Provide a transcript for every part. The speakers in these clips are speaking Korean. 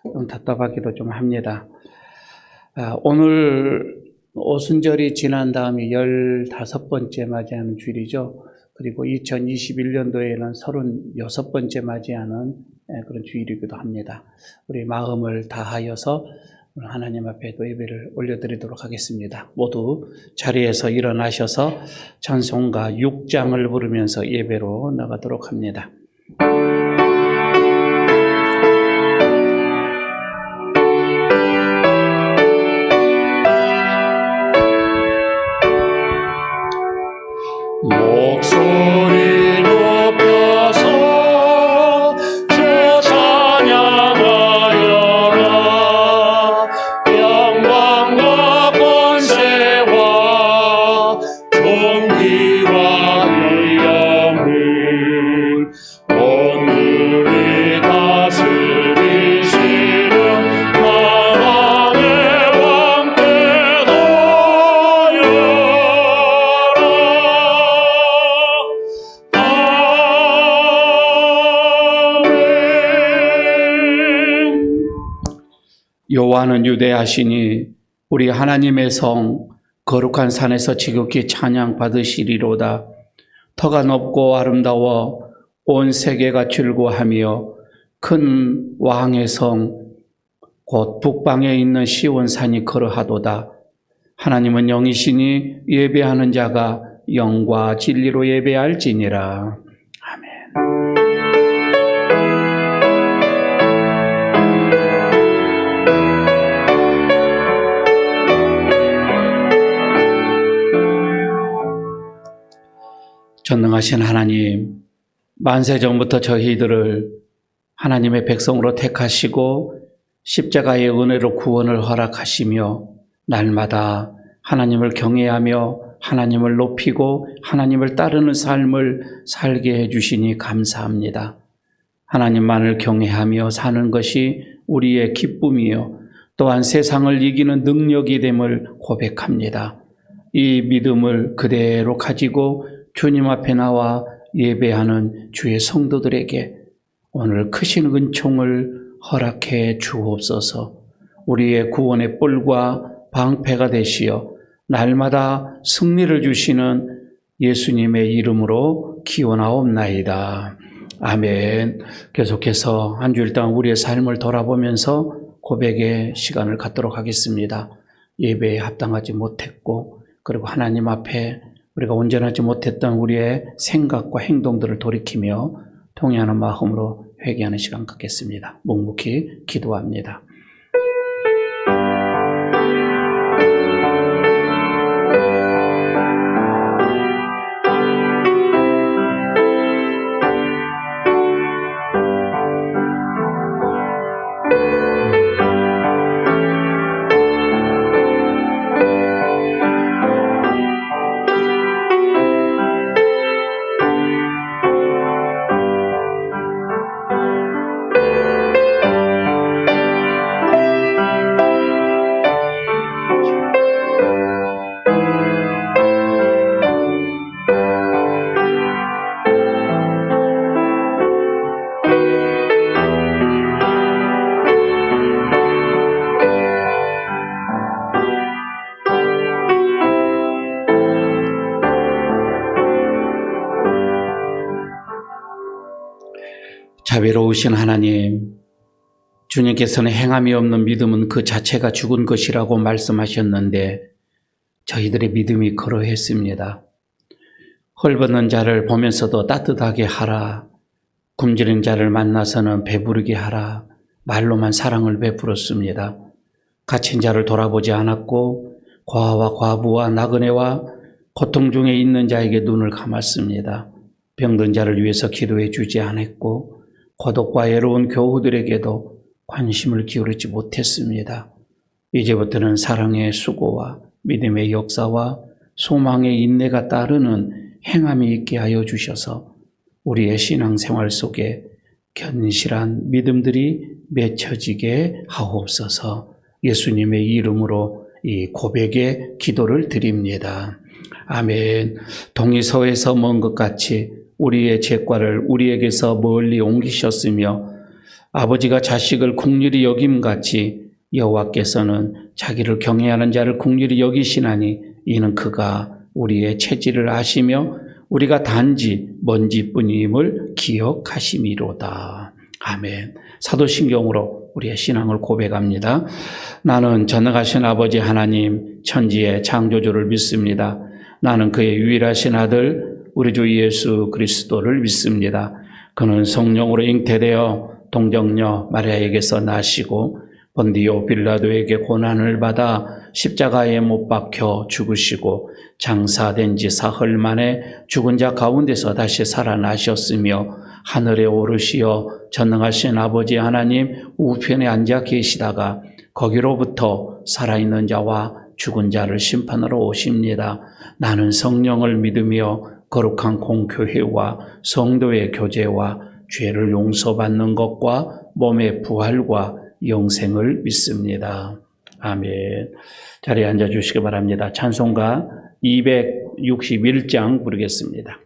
좀 답답하기도 좀 합니다. 오늘 오순절이 지난 다음에 15번째 맞이하는 주일이죠. 그리고 2021년도에는 36번째 맞이하는 그런 주일이기도 합니다. 우리 마음을 다하여서 하나님 앞에도 예배를 올려드리도록 하겠습니다. 모두 자리에서 일어나셔서 찬송가 6장을 부르면서 예배로 나가도록 합니다. 목소리 높여서 주 찬양하여라. 영광과 권세와 존귀와 위엄을 오늘이 다스리시는 나만의 왕께서 여호와는 유대하시니 우리 하나님의 성 거룩한 산에서 지극히 찬양 받으시리로다. 터가 높고 아름다워 온 세계가 즐거워하며 큰 왕의 성 곧 북방에 있는 시온산이 그러하도다. 하나님은 영이시니 예배하는 자가 영과 진리로 예배할지니라. 아멘. 전능하신 하나님, 만세전부터 저희들을 하나님의 백성으로 택하시고 십자가의 은혜로 구원을 허락하시며 날마다 하나님을 경외하며 하나님을 높이고 하나님을 따르는 삶을 살게 해주시니 감사합니다. 하나님만을 경외하며 사는 것이 우리의 기쁨이요 또한 세상을 이기는 능력이 됨을 고백합니다. 이 믿음을 그대로 가지고 주님 앞에 나와 예배하는 주의 성도들에게 오늘 크신 은총을 허락해 주옵소서. 우리의 구원의 뿔과 방패가 되시어 날마다 승리를 주시는 예수님의 이름으로 기원하옵나이다. 아멘. 계속해서 한 주일 동안 우리의 삶을 돌아보면서 고백의 시간을 갖도록 하겠습니다. 예배에 합당하지 못했고 그리고 하나님 앞에 우리가 온전하지 못했던 우리의 생각과 행동들을 돌이키며 통회하는 마음으로 회개하는 시간 갖겠습니다. 묵묵히 기도합니다. 자비로우신 하나님, 주님께서는 행함이 없는 믿음은 그 자체가 죽은 것이라고 말씀하셨는데 저희들의 믿음이 그러했습니다. 헐벗는 자를 보면서도 따뜻하게 하라, 굶주린 자를 만나서는 배부르게 하라, 말로만 사랑을 베풀었습니다. 갇힌 자를 돌아보지 않았고 고아와 과부와 나그네와 고통 중에 있는 자에게 눈을 감았습니다. 병든 자를 위해서 기도해 주지 않았고 고독과 외로운 교우들에게도 관심을 기울이지 못했습니다. 이제부터는 사랑의 수고와 믿음의 역사와 소망의 인내가 따르는 행함이 있게 하여 주셔서 우리의 신앙생활 속에 견실한 믿음들이 맺혀지게 하옵소서. 예수님의 이름으로 이 고백의 기도를 드립니다. 아멘. 동이서에서 먼 것 같이 우리의 죄과를 우리에게서 멀리 옮기셨으며 아버지가 자식을 긍휼히 여김같이 여호와께서는 자기를 경외하는 자를 긍휼히 여기시나니 이는 그가 우리의 체질을 아시며 우리가 단지 먼지뿐임을 기억하심이로다. 아멘. 사도신경으로 우리의 신앙을 고백합니다. 나는 전능하신 아버지 하나님 천지의 창조주를 믿습니다. 나는 그의 유일하신 아들 우리 주 예수 그리스도를 믿습니다. 그는 성령으로 잉태되어 동정녀 마리아에게서 나시고 본디오 빌라도에게 고난을 받아 십자가에 못 박혀 죽으시고 장사된 지 사흘 만에 죽은 자 가운데서 다시 살아나셨으며 하늘에 오르시어 전능하신 아버지 하나님 우편에 앉아 계시다가 거기로부터 살아있는 자와 죽은 자를 심판하러 오십니다. 나는 성령을 믿으며 거룩한 공교회와 성도의 교제와 죄를 용서받는 것과 몸의 부활과 영생을 믿습니다. 아멘. 자리에 앉아주시기 바랍니다. 찬송가 261장 부르겠습니다.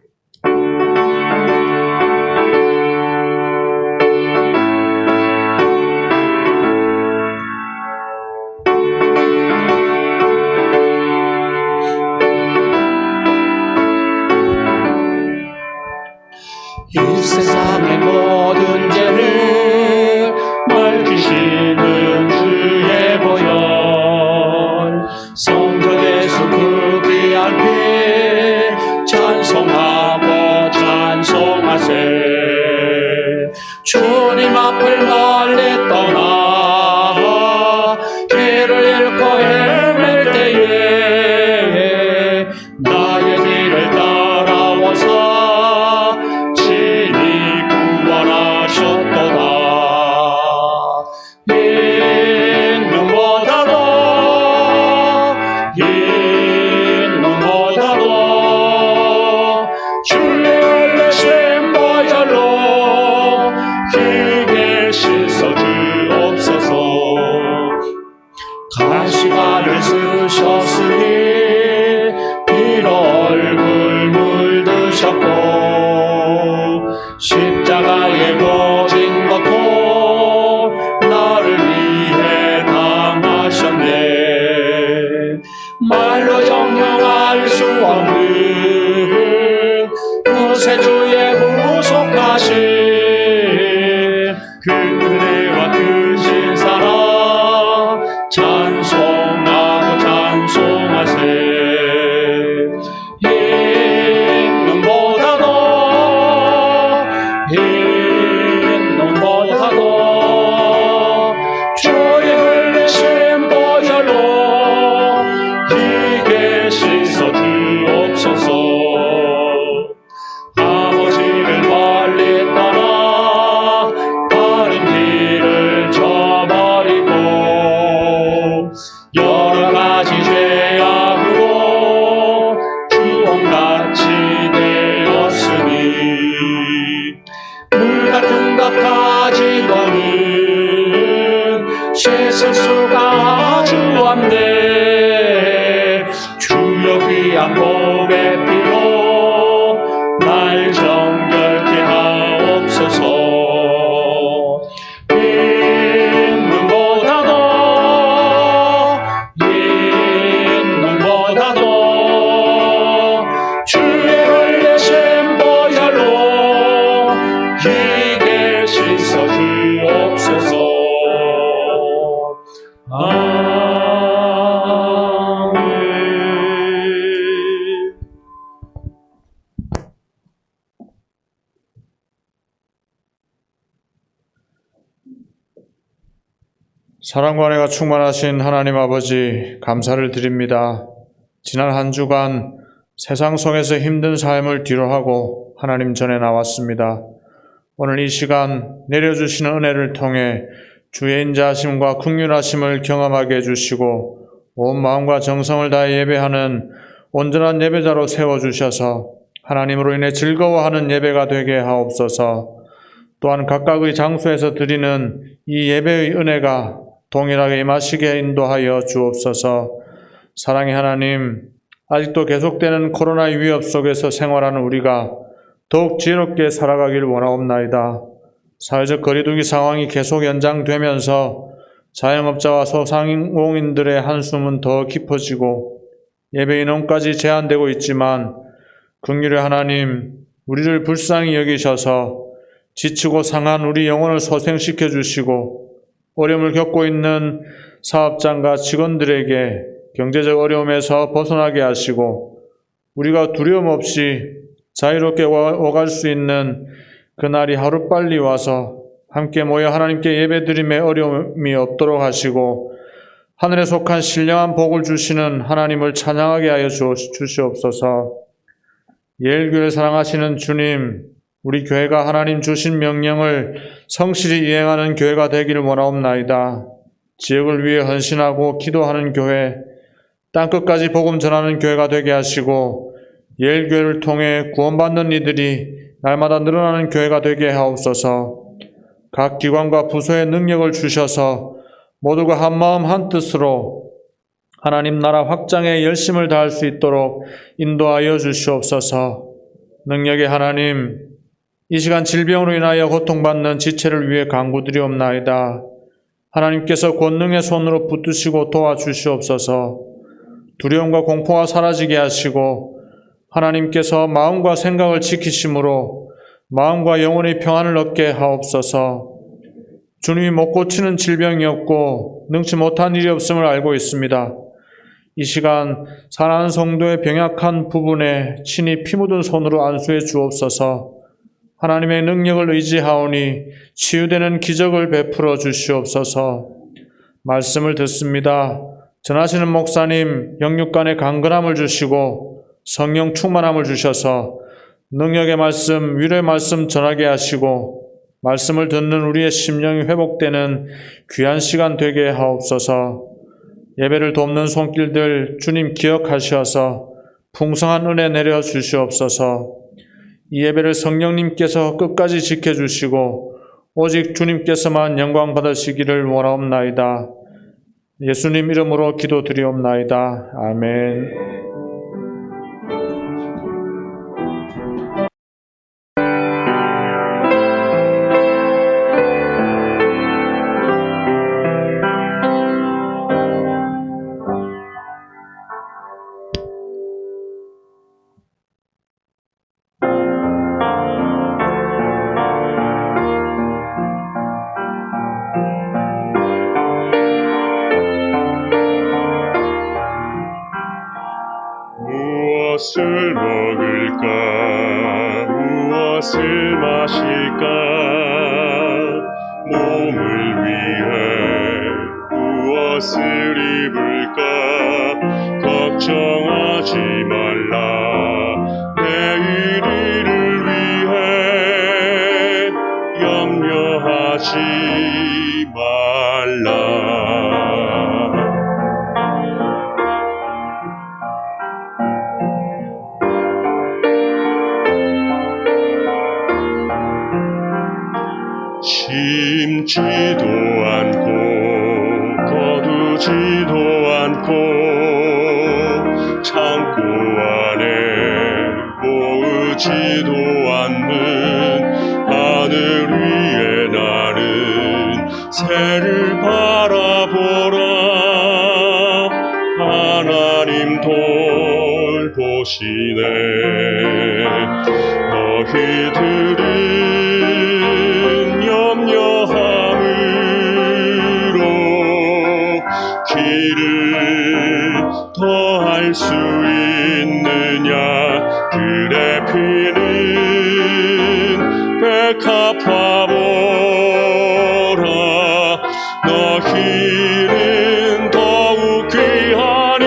이 세상의 모든 죄를 밝히시는 주의 보혈 성전에서 그 귀한 피 찬송하고 찬송하세. 주님 앞을 멀리 떠나 길을 잃고 헤맬 때에 나의 길을 따라와서 가시관을 쓰셨으니 피로 얼굴 물드셨고 십자가에 못 것도 나를 위해 당하셨네. 말로 형용할 수 없는 구세주의 후속하신 그 은혜와 크신 사랑 찬송하고 찬송하세. 인능보다도 주의 흘리신 보혈로 이게 씻어 주옵소서. 아버지를 멀리 떠나 바른 길을 저버리고 여러 가지 죄악으로 주홍같이 되었으니 물 같은 것 가지고는 씻을 수가 아주 없네. 주여 귀한 몸의 피로 날 정결케 하옵소서. 주의 흘리신 보혈로 이게 씻어 주옵소서. 아멘. 사랑과 은혜가 충만하신 하나님 아버지, 감사를 드립니다. 지난 한 주간 세상 속에서 힘든 삶을 뒤로하고 하나님 전에 나왔습니다. 오늘 이 시간 내려주시는 은혜를 통해 주의 인자하심과 긍휼하심을 경험하게 해주시고 온 마음과 정성을 다해 예배하는 온전한 예배자로 세워주셔서 하나님으로 인해 즐거워하는 예배가 되게 하옵소서. 또한 각각의 장소에서 드리는 이 예배의 은혜가 동일하게 임하시게 인도하여 주옵소서. 사랑의 하나님, 아직도 계속되는 코로나의 위협 속에서 생활하는 우리가 더욱 지혜롭게 살아가길 원하옵나이다. 사회적 거리두기 상황이 계속 연장되면서 자영업자와 소상공인들의 한숨은 더 깊어지고 예배 인원까지 제한되고 있지만 긍휼의 하나님, 우리를 불쌍히 여기셔서 지치고 상한 우리 영혼을 소생시켜 주시고 어려움을 겪고 있는 사업장과 직원들에게 경제적 어려움에서 벗어나게 하시고 우리가 두려움 없이 자유롭게 오갈 수 있는 그날이 하루빨리 와서 함께 모여 하나님께 예배드림에 어려움이 없도록 하시고 하늘에 속한 신령한 복을 주시는 하나님을 찬양하게 하여 주시옵소서. 예일교회를 사랑하시는 주님, 우리 교회가 하나님 주신 명령을 성실히 이행하는 교회가 되기를 원하옵나이다. 지역을 위해 헌신하고 기도하는 교회, 땅끝까지 복음 전하는 교회가 되게 하시고 예일교회를 통해 구원받는 이들이 날마다 늘어나는 교회가 되게 하옵소서. 각 기관과 부서의 능력을 주셔서 모두가 한마음 한뜻으로 하나님 나라 확장에 열심을 다할 수 있도록 인도하여 주시옵소서. 능력의 하나님, 이 시간 질병으로 인하여 고통받는 지체를 위해 간구드리옵나이다. 하나님께서 권능의 손으로 붙드시고 도와주시옵소서. 두려움과 공포가 사라지게 하시고 하나님께서 마음과 생각을 지키심으로 마음과 영혼의 평안을 얻게 하옵소서. 주님이 못 고치는 질병이 없고 능치 못한 일이 없음을 알고 있습니다. 이 시간 사랑하는 성도의 병약한 부분에 친히 피 묻은 손으로 안수해 주옵소서. 하나님의 능력을 의지하오니 치유되는 기적을 베풀어 주시옵소서. 말씀을 듣습니다. 전하시는 목사님 영육간의 강건함을 주시고 성령 충만함을 주셔서 능력의 말씀, 위로의 말씀 전하게 하시고 말씀을 듣는 우리의 심령이 회복되는 귀한 시간 되게 하옵소서. 예배를 돕는 손길들 주님 기억하셔서 풍성한 은혜 내려 주시옵소서. 이 예배를 성령님께서 끝까지 지켜주시고 오직 주님께서만 영광 받으시기를 원하옵나이다. 예수님 이름으로 기도드리옵나이다. 아멘. 무엇을 먹을까 무엇을 마실까 몸을 위해 무엇을 입을까 걱정하지 말라 내일을 위해 염려하지 말라 심지도 않고 거두지도 않고 창고 안에 모으지도 않는 하늘 위에 나는 새를 바라보라 하나님 돌보시네 너희들은 염려함으로 길을 더할 수 있느냐 그래 피는 백합화보라 너희는 더욱 귀하니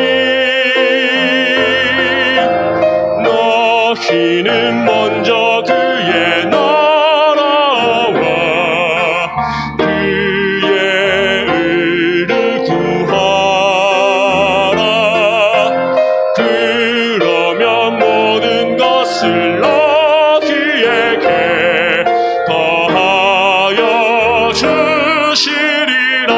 너희는 먼저 그의 나라와 그의 의를 구하라 그러면 모든 것을 너희에게 더하여 주시리라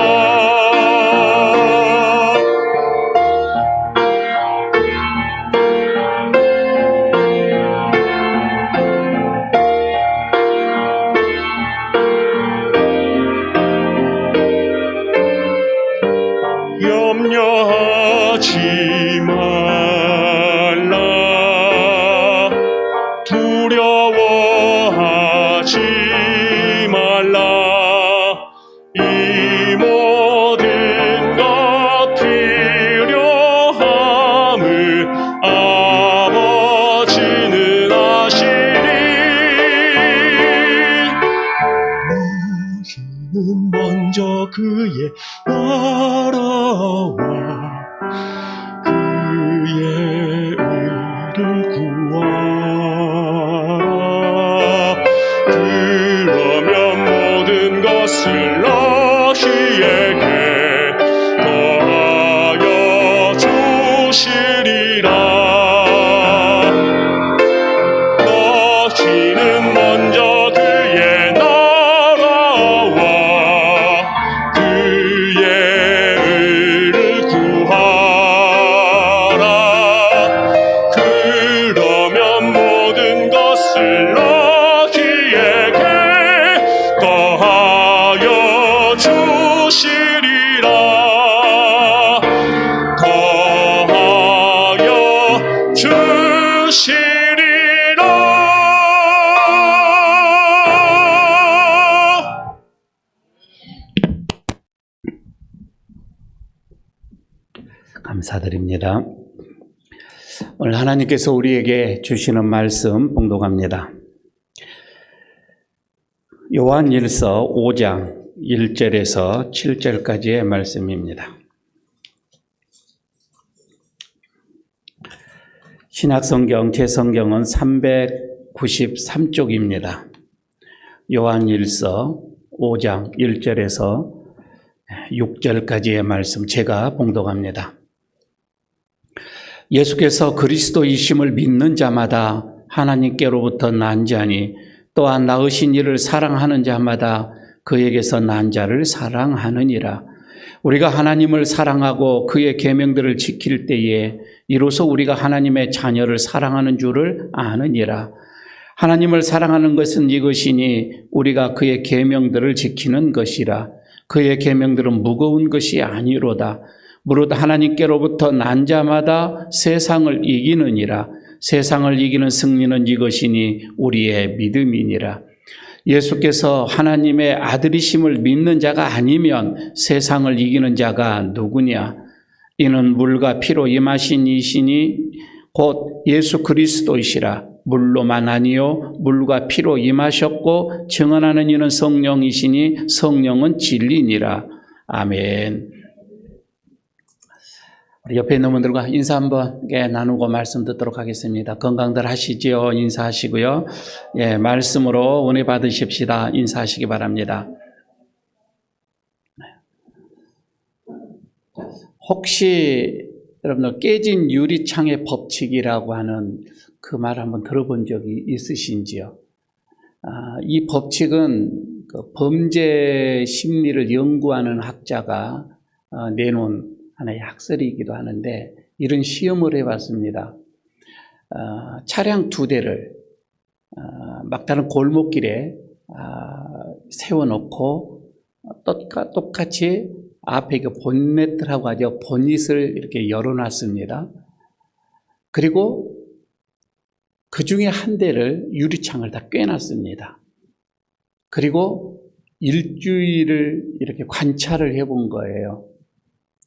염려하지 말라. 두려워하지 말라. 이 모든 것 필요함을 아버지는 아시니. 너희는 먼저 그의 나라와 그의 의를 구하라. 그러면 모든 것을 너희에게 더하여 주시리라. 너희는 먼저 그의 나라와 그의 의를 구하라. 그러면 모든 것을 너희에게 더하여 주시리라. 더하여 주시리라. 감사드립니다. 오늘 하나님께서 우리에게 주시는 말씀 봉독합니다. 요한일서 5장 1절에서 7절까지의 말씀입니다. 신약성경 제 성경은 393쪽입니다. 요한일서 5장 1절에서 6절까지의 말씀 제가 봉독합니다. 예수께서 그리스도이심을 믿는 자마다 하나님께로부터 난 자니 또한 낳으신 이를 사랑하는 자마다 그에게서 난 자를 사랑하느니라. 우리가 하나님을 사랑하고 그의 계명들을 지킬 때에 이로써 우리가 하나님의 자녀를 사랑하는 줄을 아느니라. 하나님을 사랑하는 것은 이것이니 우리가 그의 계명들을 지키는 것이라. 그의 계명들은 무거운 것이 아니로다. 무릇 하나님께로부터 난 자마다 세상을 이기느니라. 세상을 이기는 승리는 이것이니 우리의 믿음이니라. 예수께서 하나님의 아들이심을 믿는 자가 아니면 세상을 이기는 자가 누구냐? 이는 물과 피로 임하신 이시니 곧 예수 그리스도이시라. 물로만 아니요 물과 피로 임하셨고 증언하는 이는 성령이시니 성령은 진리니라. 아멘. 우리 옆에 있는 분들과 인사 한번 나누고 말씀 듣도록 하겠습니다. 건강들 하시지요? 인사하시고요. 예, 말씀으로 은혜 받으십시다. 인사하시기 바랍니다. 혹시 여러분들 깨진 유리창의 법칙이라고 하는 그 말 한번 들어본 적이 있으신지요? 이 법칙은 그 범죄 심리를 연구하는 학자가 내놓은 하나의 학설이기도 하는데 이런 시험을 해봤습니다. 차량 2대를 막다른 골목길에 세워놓고 똑같이 앞에 그 본네트라고 하죠. 본닛을 이렇게 열어놨습니다. 그리고 그 중에 한 대를 유리창을 다 꿰놨습니다. 그리고 일주일을 이렇게 관찰을 해본 거예요.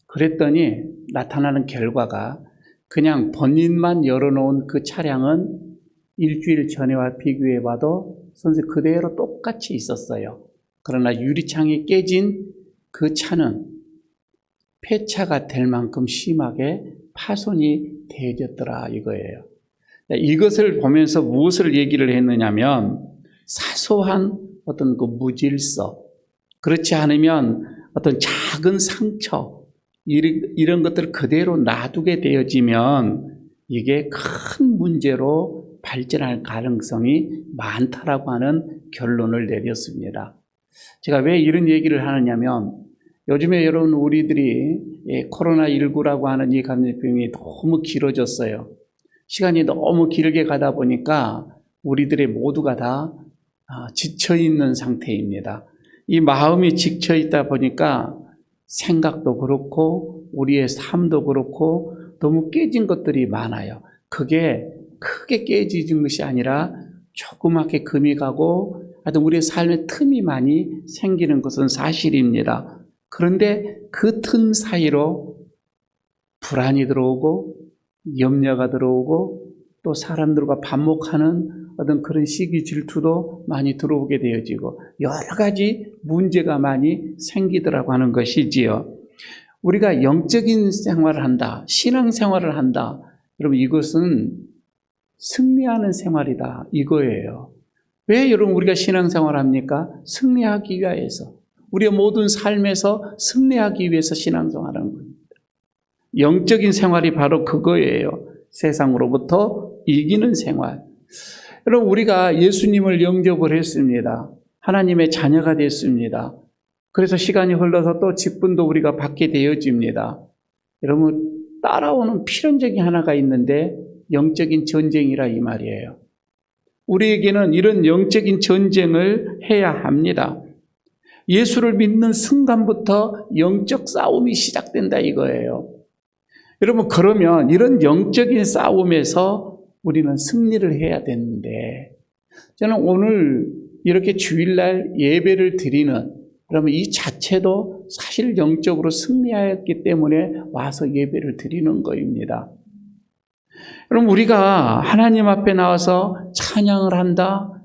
그랬더니 나타나는 결과가 그냥 본닛만 열어놓은 그 차량은 일주일 전에와 비교해봐도 선생님 그대로 똑같이 있었어요. 그러나 유리창이 깨진 그 차는 폐차가 될 만큼 심하게 파손이 되어졌더라 이거예요. 이것을 보면서 무엇을 얘기를 했느냐면 사소한 어떤 그 무질서, 그렇지 않으면 어떤 작은 상처 이런 것들을 그대로 놔두게 되어지면 이게 큰 문제로 발전할 가능성이 많다라고 하는 결론을 내렸습니다. 제가 왜 이런 얘기를 하느냐면 요즘에 여러분 우리들이 코로나19라고 하는 이 감염병이 너무 길어졌어요. 시간이 너무 길게 가다 보니까 우리들의 모두가 다 지쳐있는 상태입니다. 이 마음이 지쳐있다 보니까 생각도 그렇고 우리의 삶도 그렇고 너무 깨진 것들이 많아요. 그게 크게 깨지는 것이 아니라 조그맣게 금이 가고 하여튼 우리의 삶에 틈이 많이 생기는 것은 사실입니다. 그런데 그 틈 사이로 불안이 들어오고 염려가 들어오고 또 사람들과 반목하는 어떤 그런 시기 질투도 많이 들어오게 되어지고 여러 가지 문제가 많이 생기더라고 하는 것이지요. 우리가 영적인 생활을 한다, 신앙생활을 한다. 여러분 이것은 승리하는 생활이다 이거예요. 왜 여러분 우리가 신앙생활을 합니까? 승리하기 위해서. 우리의 모든 삶에서 승리하기 위해서 신앙생활하는 겁니다. 영적인 생활이 바로 그거예요. 세상으로부터 이기는 생활. 여러분 우리가 예수님을 영접을 했습니다. 하나님의 자녀가 됐습니다. 그래서 시간이 흘러서 또 직분도 우리가 받게 되어집니다. 여러분 따라오는 필연적인 하나가 있는데 영적인 전쟁이라 이 말이에요. 우리에게는 이런 영적인 전쟁을 해야 합니다. 예수를 믿는 순간부터 영적 싸움이 시작된다 이거예요. 여러분 그러면 이런 영적인 싸움에서 우리는 승리를 해야 되는데 저는 오늘 이렇게 주일날 예배를 드리는 그러면 이 자체도 사실 영적으로 승리하였기 때문에 와서 예배를 드리는 거입니다. 여러분 우리가 하나님 앞에 나와서 찬양을 한다,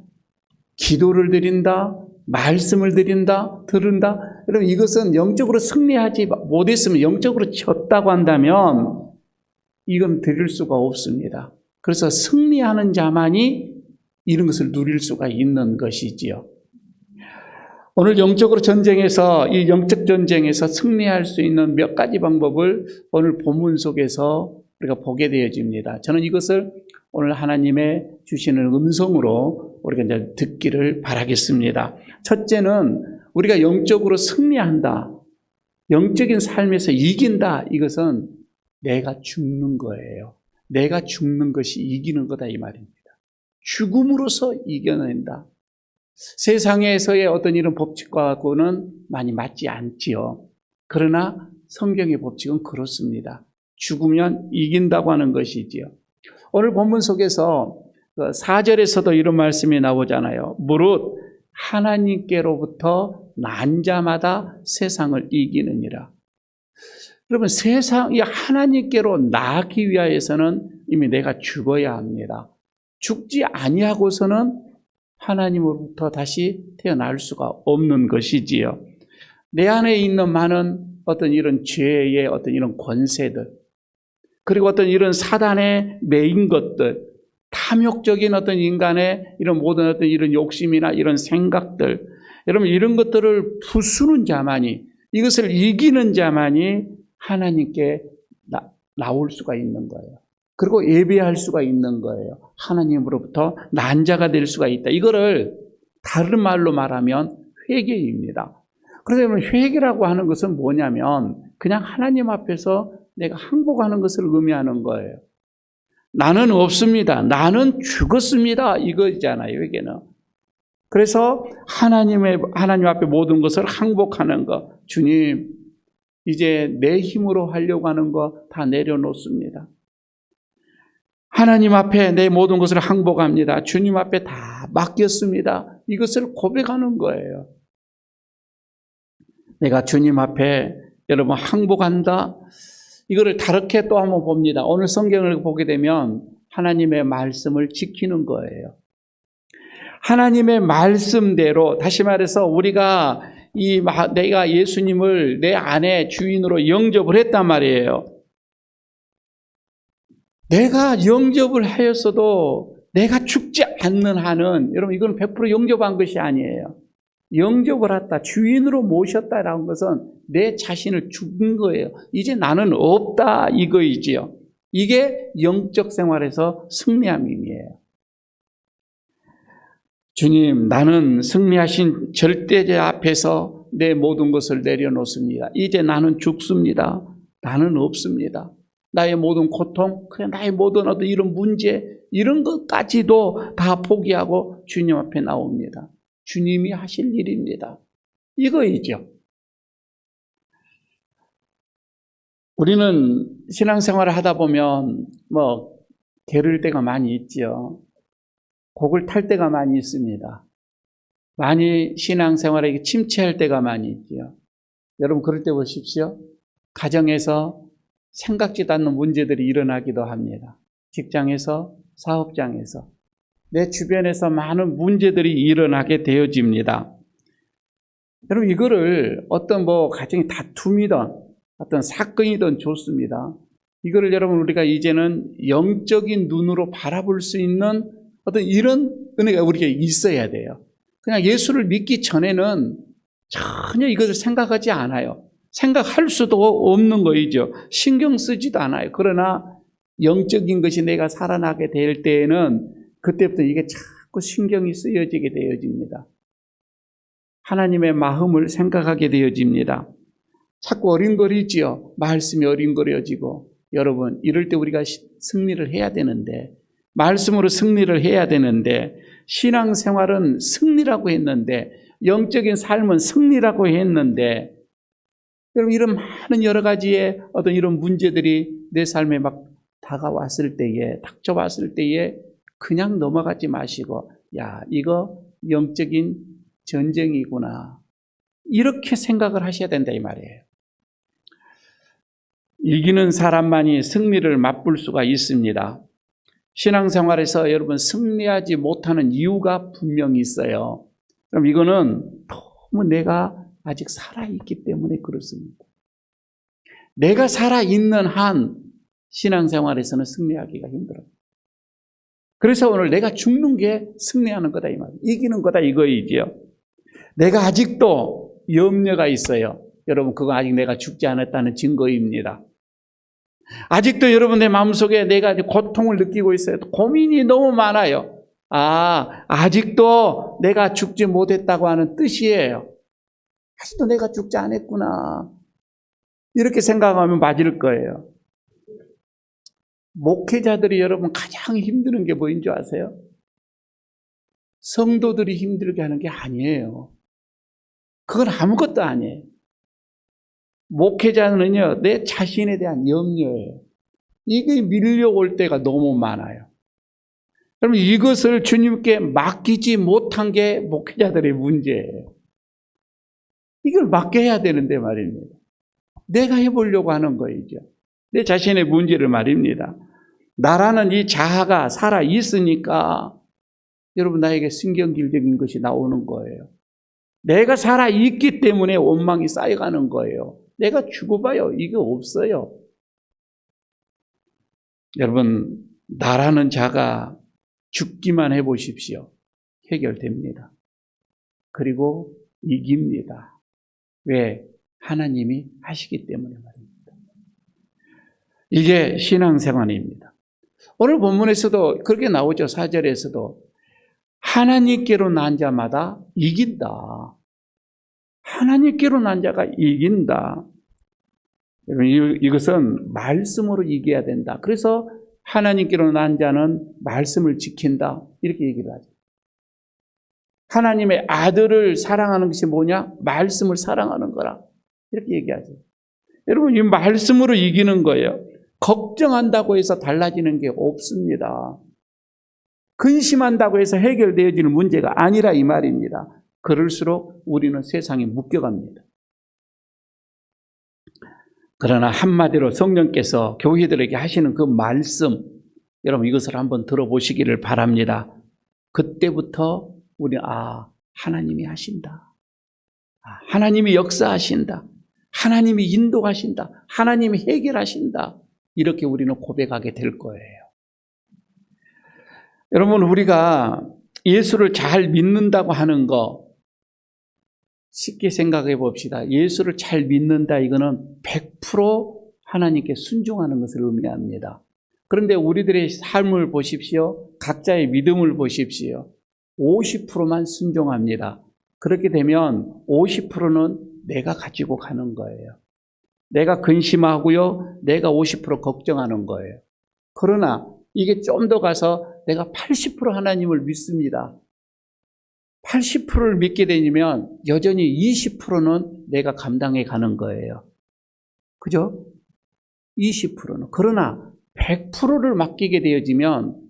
기도를 드린다, 말씀을 드린다, 들은다. 여러분 이것은 영적으로 승리하지 못했으면 영적으로 졌다고 한다면 이건 드릴 수가 없습니다. 그래서 승리하는 자만이 이런 것을 누릴 수가 있는 것이지요. 오늘 영적으로 전쟁에서 이 영적 전쟁에서 승리할 수 있는 몇 가지 방법을 오늘 본문 속에서 우리가 보게 되어집니다. 저는 이것을 오늘 하나님의 주시는 음성으로 우리가 이제 듣기를 바라겠습니다. 첫째는 우리가 영적으로 승리한다. 영적인 삶에서 이긴다. 이것은 내가 죽는 거예요. 내가 죽는 것이 이기는 거다 이 말입니다. 죽음으로써 이겨낸다. 세상에서의 어떤 이런 법칙과는 많이 맞지 않지요. 그러나 성경의 법칙은 그렇습니다. 죽으면 이긴다고 하는 것이지요. 오늘 본문 속에서 4절에서도 이런 말씀이 나오잖아요. 무릇 하나님께로부터 난 자마다 세상을 이기느니라. 여러분 세상이 하나님께로 나아가기 위하여서는 이미 내가 죽어야 합니다. 죽지 아니하고서는 하나님으로부터 다시 태어날 수가 없는 것이지요. 내 안에 있는 많은 어떤 이런 죄의 어떤 이런 권세들, 그리고 어떤 이런 사단의 매인 것들, 탐욕적인 어떤 인간의 이런 모든 어떤 이런 욕심이나 이런 생각들, 여러분 이런 것들을 부수는 자만이, 이것을 이기는 자만이 하나님께 나올 수가 있는 거예요. 그리고 예배할 수가 있는 거예요. 하나님으로부터 난 자가 될 수가 있다. 이거를 다른 말로 말하면 회개입니다. 그래서 회개라고 하는 것은 뭐냐면 그냥 하나님 앞에서 내가 항복하는 것을 의미하는 거예요. 나는 없습니다. 나는 죽었습니다. 이거잖아요, 회개는. 그래서 하나님 앞에 모든 것을 항복하는 것. 주님, 이제 내 힘으로 하려고 하는 거 다 내려놓습니다. 하나님 앞에 내 모든 것을 항복합니다. 주님 앞에 다 맡겼습니다. 이것을 고백하는 거예요. 내가 주님 앞에 여러분 항복한다. 이거를 다르게 또 한번 봅니다. 오늘 성경을 보게 되면 하나님의 말씀을 지키는 거예요. 하나님의 말씀대로, 다시 말해서 우리가 내가 예수님을 내 안에 주인으로 영접을 했단 말이에요. 내가 영접을 하였어도 내가 죽지 않는 한은, 여러분 이건 100% 영접한 것이 아니에요. 영접을 했다, 주인으로 모셨다라는 것은 내 자신을 죽은 거예요. 이제 나는 없다 이거이지요. 이게 영적 생활에서 승리함이에요. 주님, 나는 승리하신 절대자 앞에서 내 모든 것을 내려놓습니다. 이제 나는 죽습니다. 나는 없습니다. 나의 모든 고통, 나의 모든 어떤 이런 문제, 이런 것까지도 다 포기하고 주님 앞에 나옵니다. 주님이 하실 일입니다. 이거이죠. 우리는 신앙생활을 하다 보면 게으를 때가 많이 있지요. 곡을 탈 때가 많이 있습니다. 많이 신앙생활에 침체할 때가 많이 있지요. 여러분 그럴 때 보십시오. 가정에서 생각지도 않는 문제들이 일어나기도 합니다. 직장에서, 사업장에서, 내 주변에서 많은 문제들이 일어나게 되어집니다. 여러분 이거를 어떤 가정의 다툼이든 어떤 사건이든 좋습니다. 이거를 여러분 우리가 이제는 영적인 눈으로 바라볼 수 있는 어떤 이런 은혜가 우리에게 있어야 돼요. 그냥 예수를 믿기 전에는 전혀 이것을 생각하지 않아요. 생각할 수도 없는 거이죠. 신경 쓰지도 않아요. 그러나 영적인 것이 내가 살아나게 될 때에는 그때부터 이게 자꾸 신경이 쓰여지게 되어집니다. 하나님의 마음을 생각하게 되어집니다. 자꾸 어린거리지요. 말씀이 어린거려지고. 여러분 이럴 때 우리가 승리를 해야 되는데, 말씀으로 승리를 해야 되는데, 신앙생활은 승리라고 했는데, 영적인 삶은 승리라고 했는데, 여러분 이런 많은 여러 가지의 어떤 이런 문제들이 내 삶에 막 다가왔을 때에, 닥쳐왔을 때에 그냥 넘어가지 마시고, 야, 이거 영적인 전쟁이구나, 이렇게 생각을 하셔야 된다 이 말이에요. 이기는 사람만이 승리를 맛볼 수가 있습니다. 신앙생활에서 여러분 승리하지 못하는 이유가 분명히 있어요. 그럼 이거는 너무 내가 아직 살아있기 때문에 그렇습니다. 내가 살아있는 한 신앙생활에서는 승리하기가 힘들어요. 그래서 오늘 내가 죽는 게 승리하는 거다 이 말이에요. 이기는 거다 이거이지요. 내가 아직도 염려가 있어요. 여러분 그거 아직 내가 죽지 않았다는 증거입니다. 아직도 여러분 내 마음속에 내가 고통을 느끼고 있어요. 고민이 너무 많아요. 아직도 내가 죽지 못했다고 하는 뜻이에요. 아직도 내가 죽지 않았구나, 이렇게 생각하면 맞을 거예요. 목회자들이 여러분 가장 힘드는 게 뭐인 줄 아세요? 성도들이 힘들게 하는 게 아니에요. 그건 아무것도 아니에요. 목회자는요, 내 자신에 대한 염려예요. 이게 밀려올 때가 너무 많아요. 여러분 이것을 주님께 맡기지 못한 게 목회자들의 문제예요. 이걸 맡겨야 되는데 말입니다. 내가 해보려고 하는 거이죠. 내 자신의 문제를 말입니다. 나라는 이 자아가 살아있으니까 여러분 나에게 신경질적인 것이 나오는 거예요. 내가 살아있기 때문에 원망이 쌓여가는 거예요. 내가 죽어봐요, 이게 없어요. 여러분 나라는 자가 죽기만 해보십시오. 해결됩니다. 그리고 이깁니다. 왜? 하나님이 하시기 때문에 말입니다. 이게 신앙생활입니다. 오늘 본문에서도 그렇게 나오죠. 4절에서도 하나님께로 난 자마다 이긴다. 하나님께로 난 자가 이긴다. 이것은 말씀으로 이겨야 된다. 그래서 하나님께로 난 자는 말씀을 지킨다, 이렇게 얘기를 하죠. 하나님의 아들을 사랑하는 것이 뭐냐? 말씀을 사랑하는 거라, 이렇게 얘기하죠. 여러분 이 말씀으로 이기는 거예요. 걱정한다고 해서 달라지는 게 없습니다. 근심한다고 해서 해결되어지는 문제가 아니라 이 말입니다. 그럴수록 우리는 세상에 묶여갑니다. 그러나 한마디로 성령께서 교회들에게 하시는 그 말씀, 여러분 이것을 한번 들어보시기를 바랍니다. 그때부터 우리는 하나님이 하신다, 하나님이 역사하신다, 하나님이 인도하신다, 하나님이 해결하신다, 이렇게 우리는 고백하게 될 거예요. 여러분 우리가 예수를 잘 믿는다고 하는 거 쉽게 생각해 봅시다. 예수를 잘 믿는다, 이거는 100% 하나님께 순종하는 것을 의미합니다. 그런데 우리들의 삶을 보십시오. 각자의 믿음을 보십시오. 50%만 순종합니다. 그렇게 되면 50%는 내가 가지고 가는 거예요. 내가 근심하고요, 내가 50% 걱정하는 거예요. 그러나 이게 좀 더 가서 내가 80% 하나님을 믿습니다. 80%를 믿게 되면 여전히 20%는 내가 감당해 가는 거예요. 그죠? 20%는. 그러나 100%를 맡기게 되어지면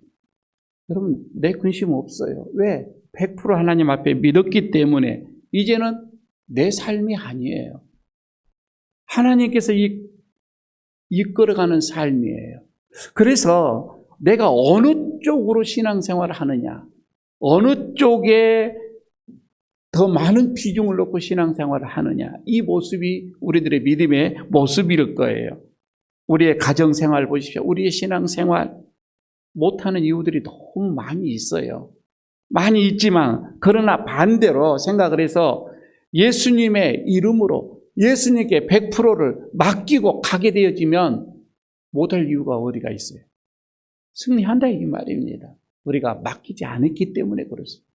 여러분 내 근심 없어요. 왜? 100% 하나님 앞에 믿었기 때문에 이제는 내 삶이 아니에요. 하나님께서 이끌어가는 삶이에요. 그래서 내가 어느 쪽으로 신앙생활을 하느냐, 어느 쪽에 더 많은 비중을 놓고 신앙생활을 하느냐, 이 모습이 우리들의 믿음의 모습일 거예요. 우리의 가정생활 보십시오. 우리의 신앙생활 못하는 이유들이 너무 많이 있어요. 많이 있지만 그러나 반대로 생각을 해서 예수님의 이름으로 예수님께 100%를 맡기고 가게 되어지면 못할 이유가 어디가 있어요? 승리한다 이 말입니다. 우리가 맡기지 않았기 때문에 그렇습니다.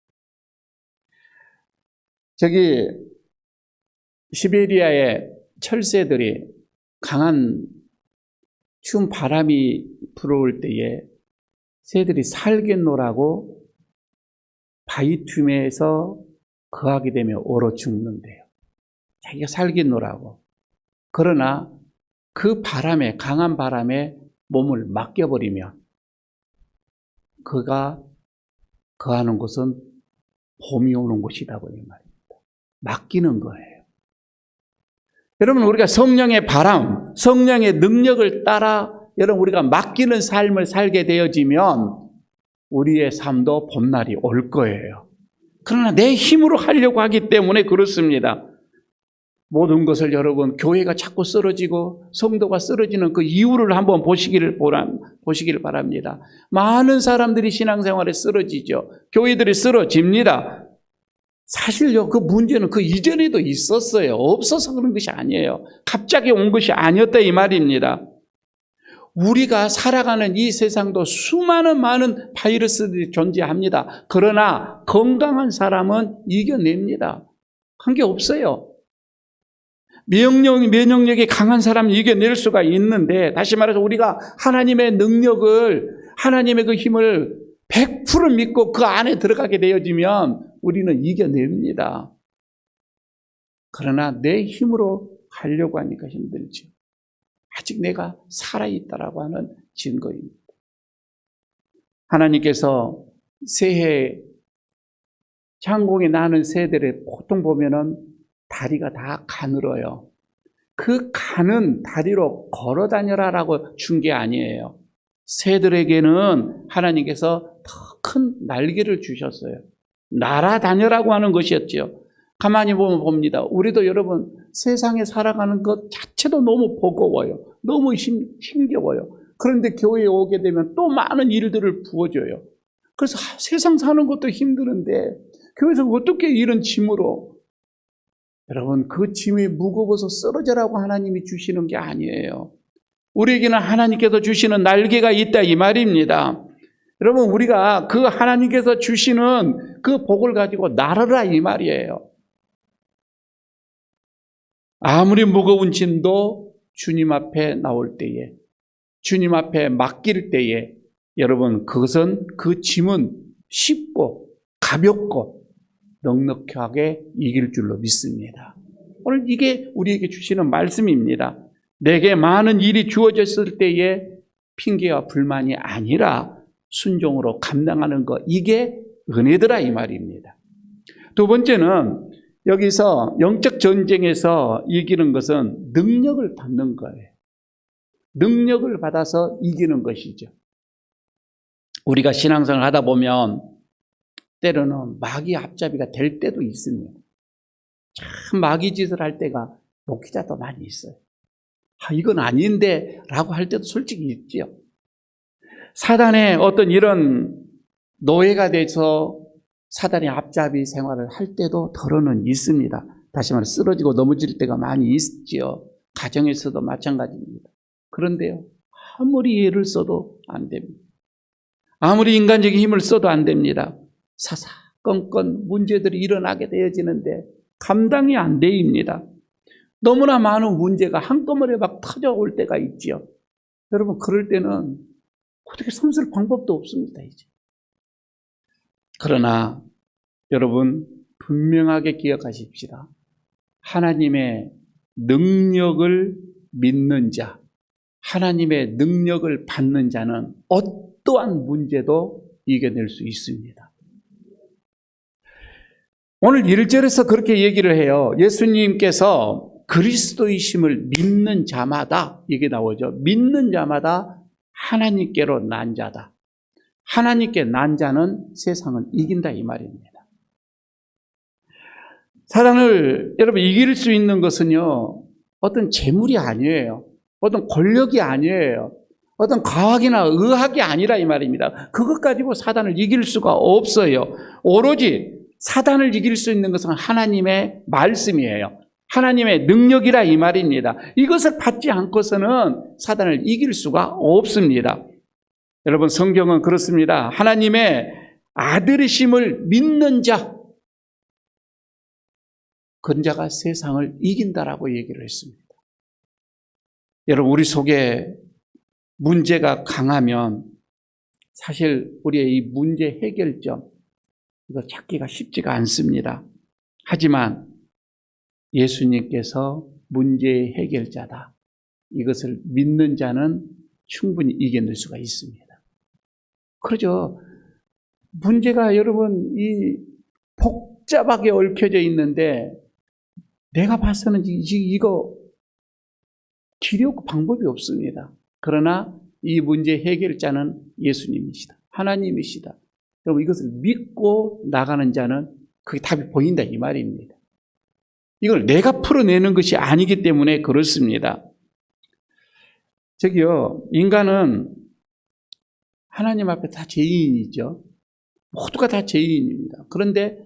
저기 시베리아의 철새들이 강한 추운 바람이 불어올 때에 새들이 살갯노라고 바위 틈에서 거하게 되면 얼어 죽는데요. 자기가 살갯노라고. 그러나 그 바람에, 강한 바람에 몸을 맡겨버리면 그가 거하는 곳은 봄이 오는 곳이라고 이 말입니다. 맡기는 거예요. 여러분 우리가 성령의 바람, 성령의 능력을 따라 여러분 우리가 맡기는 삶을 살게 되어지면 우리의 삶도 봄날이 올 거예요. 그러나 내 힘으로 하려고 하기 때문에 그렇습니다. 모든 것을 여러분 교회가 자꾸 쓰러지고 성도가 쓰러지는 그 이유를 한번 보시기를 바랍니다. 많은 사람들이 신앙생활에 쓰러지죠. 교회들이 쓰러집니다. 사실요 그 문제는 그 이전에도 있었어요. 없어서 그런 것이 아니에요. 갑자기 온 것이 아니었다 이 말입니다. 우리가 살아가는 이 세상도 수많은 많은 바이러스들이 존재합니다. 그러나 건강한 사람은 이겨냅니다. 관계 없어요. 면역력이 강한 사람은 이겨낼 수가 있는데 다시 말해서 우리가 하나님의 능력을 하나님의 그 힘을 100% 믿고 그 안에 들어가게 되어지면 우리는 이겨냅니다. 그러나 내 힘으로 하려고 하니까 힘들죠. 아직 내가 살아있다라고 하는 증거입니다. 하나님께서 새해 창공이 나는 새들을 보통 보면은 다리가 다 가늘어요. 그 가는 다리로 걸어 다녀라라고 준 게 아니에요. 새들에게는 하나님께서 더 큰 날개를 주셨어요. 날아다녀라고 하는 것이었죠. 가만히 보면 봅니다. 우리도 여러분 세상에 살아가는 것 자체도 너무 버거워요. 너무 힘겨워요. 그런데 교회에 오게 되면 또 많은 일들을 부어줘요. 그래서 세상 사는 것도 힘드는데 교회에서 어떻게 이런 짐으로 여러분 그 짐이 무거워서 쓰러져라고 하나님이 주시는 게 아니에요. 우리에게는 하나님께서 주시는 날개가 있다 이 말입니다. 여러분 우리가 그 하나님께서 주시는 그 복을 가지고 날아라 이 말이에요. 아무리 무거운 짐도 주님 앞에 나올 때에 주님 앞에 맡길 때에 여러분 그것은 그 짐은 쉽고 가볍고 넉넉하게 이길 줄로 믿습니다. 오늘 이게 우리에게 주시는 말씀입니다. 내게 많은 일이 주어졌을 때에 핑계와 불만이 아니라 순종으로 감당하는 것, 이게 은혜더라 이 말입니다. 두 번째는 여기서 영적 전쟁에서 이기는 것은 능력을 받는 거예요. 능력을 받아서 이기는 것이죠. 우리가 신앙생활을 하다 보면 때로는 마귀 앞잡이가 될 때도 있습니다. 참 마귀 짓을 할 때가 목회자도 많이 있어요. 이건 아닌데 라고 할 때도 솔직히 있죠. 사단의 어떤 이런 노예가 돼서 사단의 앞잡이 생활을 할 때도 덜어는 있습니다. 다시 말해 쓰러지고 넘어질 때가 많이 있죠. 가정에서도 마찬가지입니다. 그런데요, 아무리 애를 써도 안 됩니다. 아무리 인간적인 힘을 써도 안 됩니다. 사사건건 문제들이 일어나게 되어지는데 감당이 안 됩니다. 너무나 많은 문제가 한꺼번에 막 터져올 때가 있죠. 여러분 그럴 때는 어떻게 손쓸 방법도 없습니다. 이제. 그러나 여러분 분명하게 기억하십시다. 하나님의 능력을 믿는 자, 하나님의 능력을 받는 자는 어떠한 문제도 이겨낼 수 있습니다. 오늘 1절에서 그렇게 얘기를 해요. 예수님께서 그리스도이심을 믿는 자마다, 이게 나오죠. 믿는 자마다 하나님께로 난 자다. 하나님께 난 자는 세상을 이긴다, 이 말입니다. 사단을 여러분 이길 수 있는 것은요, 어떤 재물이 아니에요. 어떤 권력이 아니에요. 어떤 과학이나 의학이 아니라 이 말입니다. 그것 가지고 사단을 이길 수가 없어요. 오로지 사단을 이길 수 있는 것은 하나님의 말씀이에요. 하나님의 능력이라 이 말입니다. 이것을 받지 않고서는 사단을 이길 수가 없습니다. 여러분, 성경은 그렇습니다. 하나님의 아들이심을 믿는 자, 그 자가 세상을 이긴다라고 얘기를 했습니다. 여러분, 우리 속에 문제가 강하면 사실 우리의 이 문제 해결점, 이거 찾기가 쉽지가 않습니다. 하지만 예수님께서 문제의 해결자다, 이것을 믿는 자는 충분히 이겨낼 수가 있습니다. 그러죠. 문제가 여러분 이 복잡하게 얽혀져 있는데 내가 봐서는 이거 길이 없고 방법이 없습니다. 그러나 이 문제 해결자는 예수님이시다. 하나님이시다. 여러분, 이것을 믿고 나가는 자는 그게 답이 보인다, 이 말입니다. 이걸 내가 풀어내는 것이 아니기 때문에 그렇습니다. 저기요, 인간은 하나님 앞에 다 죄인이죠. 모두가 다 죄인입니다. 그런데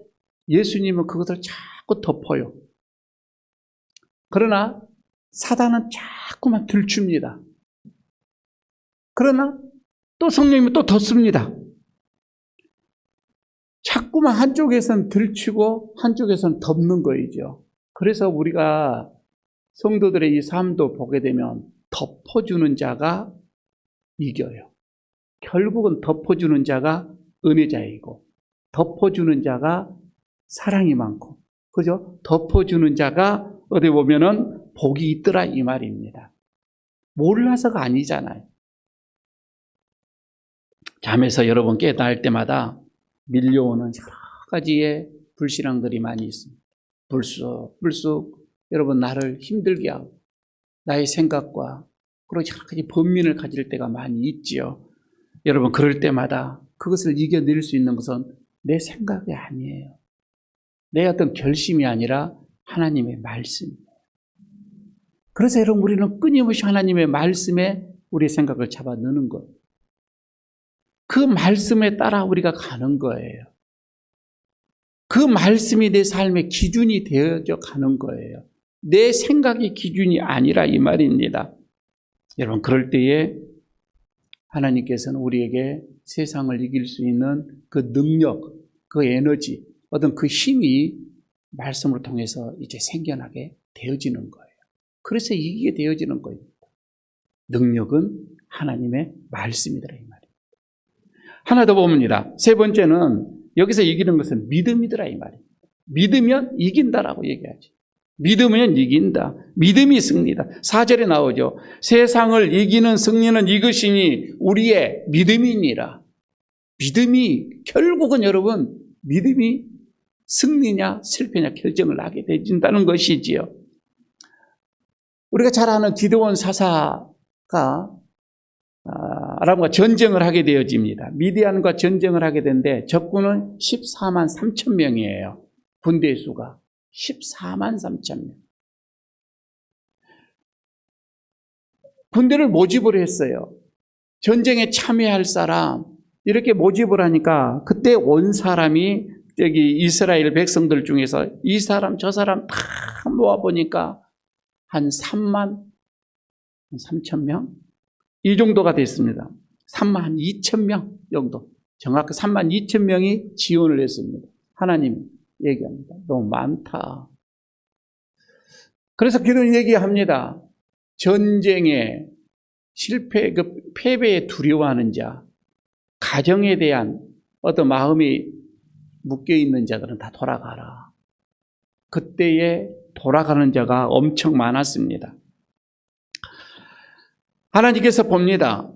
예수님은 그것을 자꾸 덮어요. 그러나 사단은 자꾸만 들춥니다. 그러나 또 성령님은 또 덮습니다. 자꾸만 한쪽에서는 들추고 한쪽에서는 덮는 거이죠. 그래서 우리가 성도들의 이 삶도 보게 되면 덮어주는 자가 이겨요. 결국은 덮어주는 자가 은혜자이고, 덮어주는 자가 사랑이 많고, 그죠? 덮어주는 자가 어디 보면은 복이 있더라, 이 말입니다. 몰라서가 아니잖아요. 잠에서 여러분 깨달 때마다 밀려오는 여러 가지의 불신앙들이 많이 있습니다. 불쑥 여러분 나를 힘들게 하고 나의 생각과 그런 여러 가지 번민을 가질 때가 많이 있지요. 여러분, 그럴 때마다 그것을 이겨낼 수 있는 것은 내 생각이 아니에요. 내 어떤 결심이 아니라 하나님의 말씀이에요. 그래서 여러분, 우리는 끊임없이 하나님의 말씀에 우리의 생각을 잡아 넣는 거예요. 그 말씀에 따라 우리가 가는 거예요. 그 말씀이 내 삶의 기준이 되어져 가는 거예요. 내 생각이 기준이 아니라 이 말입니다. 여러분, 그럴 때에 하나님께서는 우리에게 세상을 이길 수 있는 그 능력, 그 에너지, 어떤 그 힘이 말씀을 통해서 이제 생겨나게 되어지는 거예요. 그래서 이기게 되어지는 거입니다. 능력은 하나님의 말씀이더라, 이 말입니다. 하나 더 봅니다. 세 번째는 여기서 이기는 것은 믿음이더라, 이 말입니다. 믿으면 이긴다라고 얘기하지. 믿으면 이긴다. 믿음이 승리다. 4절에 나오죠. 세상을 이기는 승리는 이것이니 우리의 믿음이니라. 믿음이 결국은 여러분, 믿음이 승리냐 실패냐 결정을 하게 되진다는 것이지요. 우리가 잘 아는 기드온 사사가 아람과 전쟁을 하게 되어집니다. 미디안과 전쟁을 하게 되는데 적군은 14만 3천 명이에요. 군대 수가 14만 3천 명. 군대를 모집을 했어요. 전쟁에 참여할 사람 이렇게 모집을 하니까 그때 온 사람이 여기 이스라엘 백성들 중에서 이 사람 저 사람 다 모아보니까 한 3만 3천 명? 이 정도가 됐습니다. 3만 2천 명 정도. 정확히 3만 2천 명이 지원을 했습니다. 하나님 얘기합니다. 너무 많다. 그래서 기도는 얘기합니다. 전쟁에 실패, 패배에 두려워하는 자, 가정에 대한 어떤 마음이 묶여있는 자들은 다 돌아가라. 그때에 돌아가는 자가 엄청 많았습니다. 하나님께서 봅니다.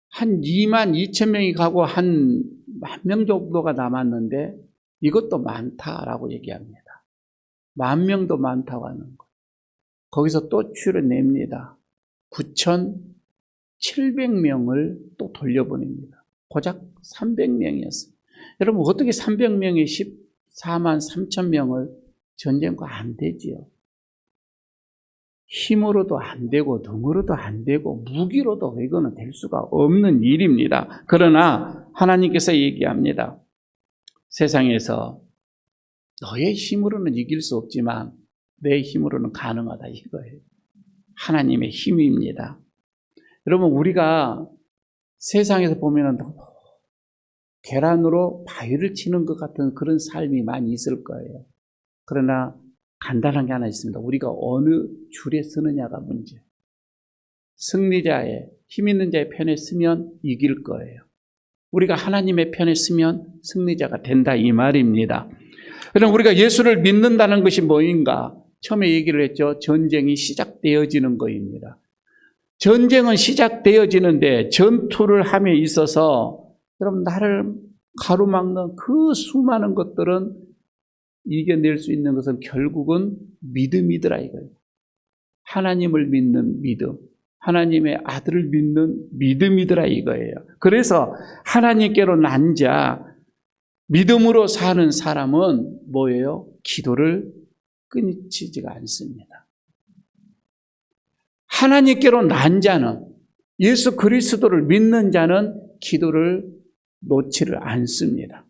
한 2만 2천 명이 가고 한 1만 명 정도가 남았는데 이것도 많다라고 얘기합니다. 10,000명도 많다고 하는 거. 거기서 또 추려냅니다. 9,700명을 또 돌려보냅니다. 고작 300명이었어요. 여러분 어떻게 300명이 14만 3천 명을 전쟁과 안 되지요. 힘으로도 안 되고 등으로도 안 되고 무기로도 이거는 될 수가 없는 일입니다. 그러나 하나님께서 얘기합니다. 세상에서 너의 힘으로는 이길 수 없지만 내 힘으로는 가능하다 이거예요. 하나님의 힘입니다. 여러분 우리가 세상에서 보면 계란으로 바위를 치는 것 같은 그런 삶이 많이 있을 거예요. 그러나 간단한 게 하나 있습니다. 우리가 어느 줄에 서느냐가 문제. 승리자의 힘 있는 자의 편에 서면 이길 거예요. 우리가 하나님의 편에 서면 승리자가 된다 이 말입니다. 그럼 우리가 예수를 믿는다는 것이 뭐인가? 처음에 얘기를 했죠. 전쟁이 시작되어지는 것입니다. 전쟁은 시작되어지는데 전투를 함에 있어서 여러분 나를 가로막는 그 수많은 것들은 이겨낼 수 있는 것은 결국은 믿음이더라 이거예요. 하나님을 믿는 믿음, 하나님의 아들을 믿는 믿음이더라 이거예요. 그래서 하나님께로 난 자, 믿음으로 사는 사람은 뭐예요? 기도를 끊이지가 않습니다. 하나님께로 난 자는, 예수 그리스도를 믿는 자는 기도를 놓지를 않습니다.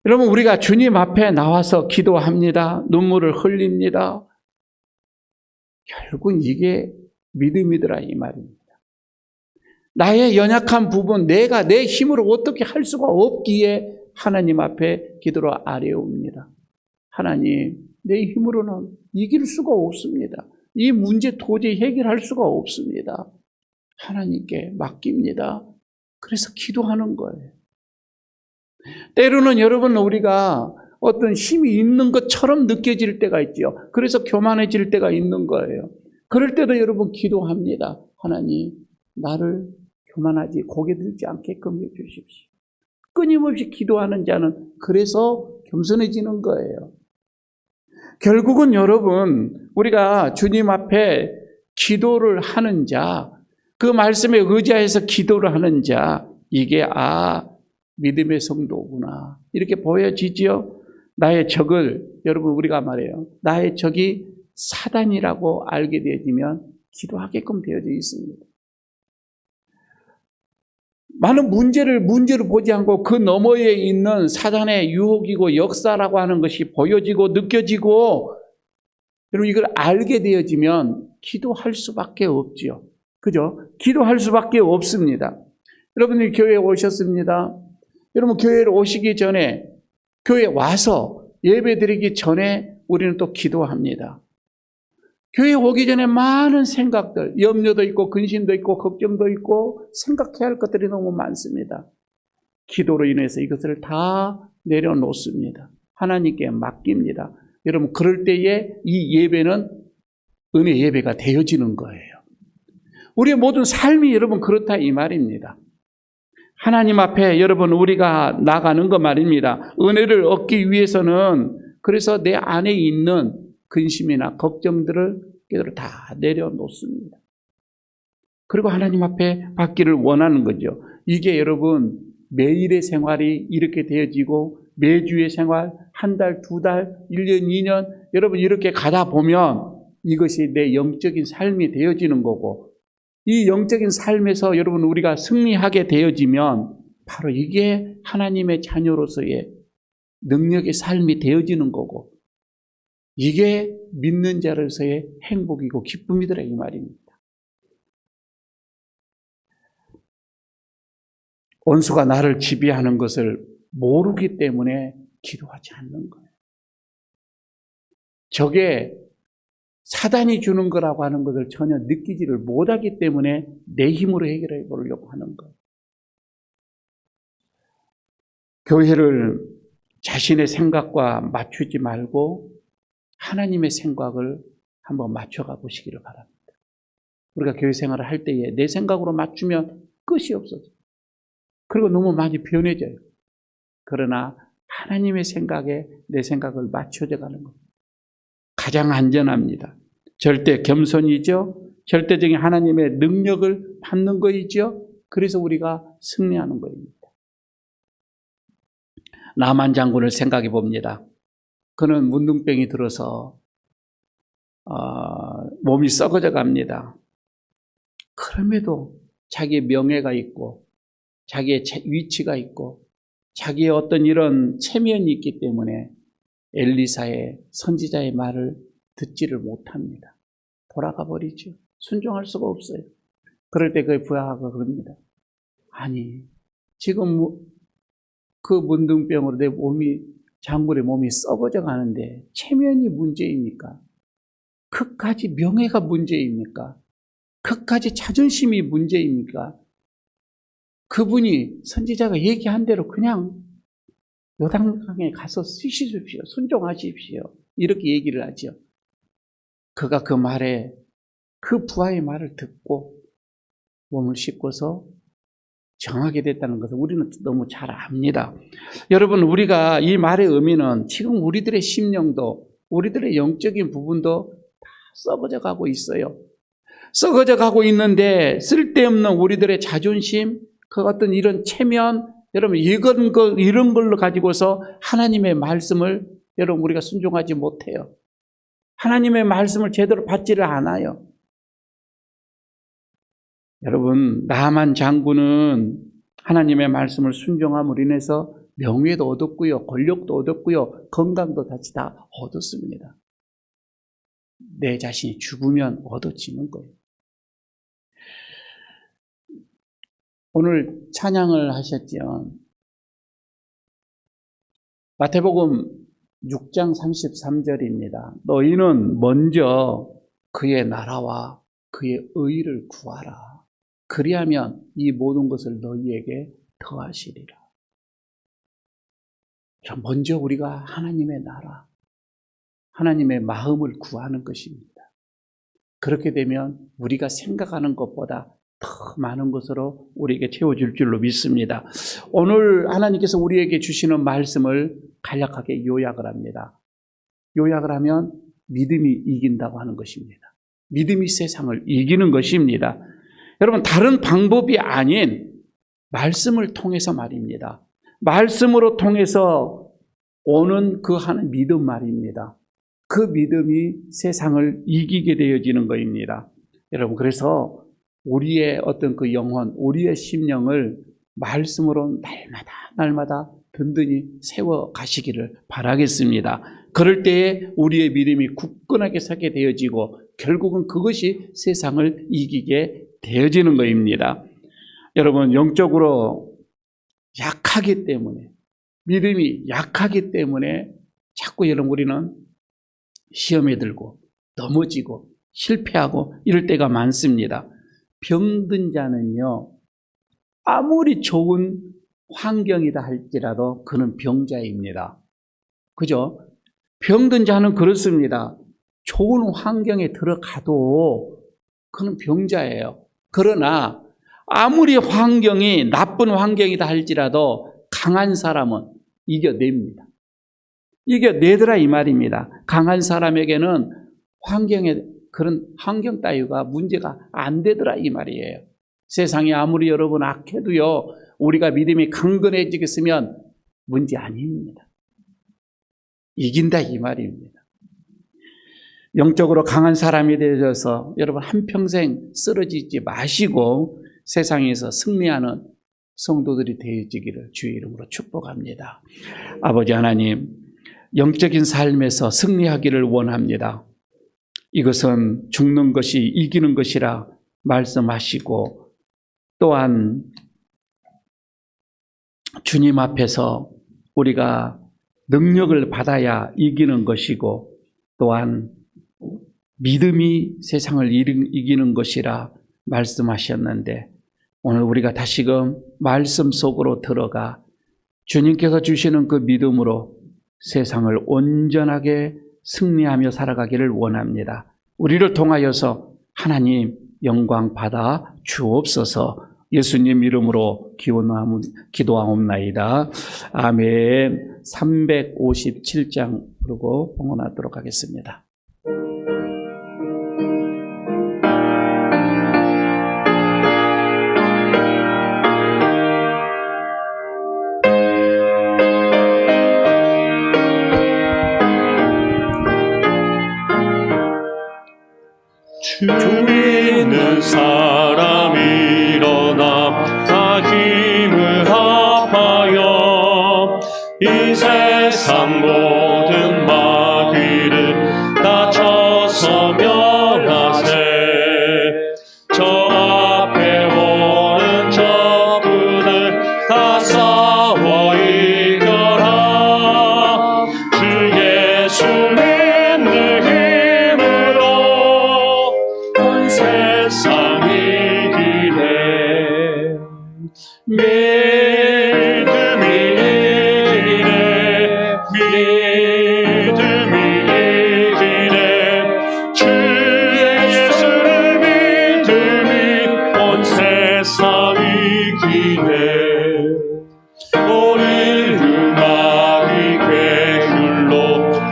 여러분 우리가 주님 앞에 나와서 기도합니다. 눈물을 흘립니다. 결국 이게 믿음이더라 이 말입니다. 나의 연약한 부분, 내가 내 힘으로 어떻게 할 수가 없기에 하나님 앞에 기도를 아뢰옵니다. 하나님, 내 힘으로는 이길 수가 없습니다. 이 문제 도저히 해결할 수가 없습니다. 하나님께 맡깁니다. 그래서 기도하는 거예요. 때로는 여러분 우리가 어떤 힘이 있는 것처럼 느껴질 때가 있죠. 그래서 교만해질 때가 있는 거예요. 그럴 때도 여러분 기도합니다. 하나님, 나를 교만하지 고개 들지 않게끔 해주십시오. 끊임없이 기도하는 자는 그래서 겸손해지는 거예요. 결국은 여러분 우리가 주님 앞에 기도를 하는 자, 그 말씀에 의지해서 기도를 하는 자, 이게 믿음의 성도구나 이렇게 보여지지요. 나의 적을 여러분 우리가 말해요. 나의 적이 사단이라고 알게 되어지면 기도하게끔 되어져 있습니다. 많은 문제를 보지 않고 그 너머에 있는 사단의 유혹이고 역사라고 하는 것이 보여지고 느껴지고 여러분 이걸 알게 되어지면 기도할 수밖에 없죠. 그죠? 기도할 수밖에 없습니다. 여러분들이 교회에 오셨습니다. 여러분 교회에 오시기 전에 교회에 와서 예배 드리기 전에 우리는 또 기도합니다. 교회에 오기 전에 많은 생각들, 염려도 있고 근심도 있고 걱정도 있고 생각해야 할 것들이 너무 많습니다. 기도로 인해서 이것을 다 내려놓습니다. 하나님께 맡깁니다. 여러분 그럴 때에 이 예배는 은혜 예배가 되어지는 거예요. 우리의 모든 삶이 여러분 그렇다 이 말입니다. 하나님 앞에 여러분 우리가 나가는 거 말입니다. 은혜를 얻기 위해서는 그래서 내 안에 있는 근심이나 걱정들을 다 내려놓습니다. 그리고 하나님 앞에 받기를 원하는 거죠. 이게 여러분 매일의 생활이 이렇게 되어지고 매주의 생활, 한 달, 두 달, 1년, 2년 여러분 이렇게 가다 보면 이것이 내 영적인 삶이 되어지는 거고 이 영적인 삶에서 여러분 우리가 승리하게 되어지면 바로 이게 하나님의 자녀로서의 능력의 삶이 되어지는 거고 이게 믿는 자로서의 행복이고 기쁨이더라 이 말입니다. 원수가 나를 지배하는 것을 모르기 때문에 기도하지 않는 거예요. 저게 사단이 주는 거라고 하는 것을 전혀 느끼지를 못하기 때문에 내 힘으로 해결해 보려고 하는 거예요. 교회를 자신의 생각과 맞추지 말고 하나님의 생각을 한번 맞춰가 보시기를 바랍니다. 우리가 교회 생활을 할 때에 내 생각으로 맞추면 끝이 없어져. 그리고 너무 많이 변해져요. 그러나 하나님의 생각에 내 생각을 맞춰져 가는 것. 가장 안전합니다. 절대 겸손이죠. 절대적인 하나님의 능력을 받는 거이죠. 그래서 우리가 승리하는 거입니다. 나만 장군을 생각해 봅니다. 그는 문둥병이 들어서 몸이 썩어져 갑니다. 그럼에도 자기의 명예가 있고 자기의 위치가 있고 자기의 어떤 이런 체면이 있기 때문에 엘리사의 선지자의 말을 듣지를 못합니다. 돌아가 버리죠. 순종할 수가 없어요. 그럴 때 그 부하가 그럽니다. 아니, 지금 그 문둥병으로 내 몸이, 장군의 몸이 썩어져 가는데 체면이 문제입니까? 그까지 명예가 문제입니까? 그까지 자존심이 문제입니까? 그분이 선지자가 얘기한 대로 그냥 요단강에 가서 쉬십시오. 순종하십시오. 이렇게 얘기를 하죠. 그가 그 말에, 그 부하의 말을 듣고 몸을 씻고서 정하게 됐다는 것을 우리는 너무 잘 압니다. 여러분, 우리가 이 말의 의미는 지금 우리들의 심령도, 우리들의 영적인 부분도 다 썩어져 가고 있어요. 썩어져 가고 있는데 쓸데없는 우리들의 자존심, 그 어떤 이런 체면, 여러분 이런 걸로 가지고서 하나님의 말씀을 여러분 우리가 순종하지 못해요. 하나님의 말씀을 제대로 받지를 않아요. 여러분, 나만 장군은 하나님의 말씀을 순종함으로 인해서 명예도 얻었고요, 권력도 얻었고요, 건강도 같이 다 얻었습니다. 내 자신이 죽으면 얻어지는 거예요. 오늘 찬양을 하셨죠. 마태복음 6장 33절입니다. 너희는 먼저 그의 나라와 그의 의를 구하라. 그리하면 이 모든 것을 너희에게 더하시리라. 먼저 우리가 하나님의 나라, 하나님의 마음을 구하는 것입니다. 그렇게 되면 우리가 생각하는 것보다 더 많은 것으로 우리에게 채워줄 줄로 믿습니다. 오늘 하나님께서 우리에게 주시는 말씀을 간략하게 요약을 합니다. 요약을 하면 믿음이 이긴다고 하는 것입니다. 믿음이 세상을 이기는 것입니다. 여러분, 다른 방법이 아닌 말씀을 통해서 말입니다. 말씀으로 통해서 오는 그 하는 믿음 말입니다. 그 믿음이 세상을 이기게 되어지는 것입니다. 여러분, 그래서 우리의 어떤 그 영혼, 우리의 심령을 말씀으로 날마다 든든히 세워 가시기를 바라겠습니다. 그럴 때에 우리의 믿음이 굳건하게 서게 되어지고 결국은 그것이 세상을 이기게 되어지는 것입니다. 여러분, 영적으로 약하기 때문에, 믿음이 약하기 때문에 자꾸 여러분 우리는 시험에 들고 넘어지고 실패하고 이럴 때가 많습니다. 병든 자는요, 아무리 좋은 환경이다 할지라도 그는 병자입니다. 그죠? 병든 자는 그렇습니다. 좋은 환경에 들어가도 그는 병자예요. 그러나 아무리 환경이 나쁜 환경이다 할지라도 강한 사람은 이겨냅니다. 이겨내더라 이 말입니다. 강한 사람에게는 환경에 그런 환경 따위가 문제가 안 되더라 이 말이에요. 세상이 아무리 여러분 악해도요, 우리가 믿음이 강건해지겠으면 문제 아닙니다. 이긴다 이 말입니다. 영적으로 강한 사람이 되어서 여러분 한평생 쓰러지지 마시고 세상에서 승리하는 성도들이 되어지기를 주의 이름으로 축복합니다. 아버지 하나님, 영적인 삶에서 승리하기를 원합니다. 이것은 죽는 것이 이기는 것이라 말씀하시고 또한 주님 앞에서 우리가 능력을 받아야 이기는 것이고 또한 믿음이 세상을 이기는 것이라 말씀하셨는데 오늘 우리가 다시금 말씀 속으로 들어가 주님께서 주시는 그 믿음으로 세상을 온전하게 승리하며 살아가기를 원합니다. 우리를 통하여서 하나님 영광 받아 주옵소서. 예수님 이름으로 기도하옵나이다. 아멘. 357장 부르고 봉헌하도록 하겠습니다. 주 믿는 사람 일어나 다 힘을 합하여 이 세상 모든 마귀를 다 쳐서 멸하세. 저 앞에 오는 적군을 다 싸워 이겨라. 주 예수 믿는 힘으로 온 세상 이기네. 믿음이 이기네. 믿음이 이기네. 주 예수를 믿음이 온 세상 이기네. 우릴 흉악이 괴휼로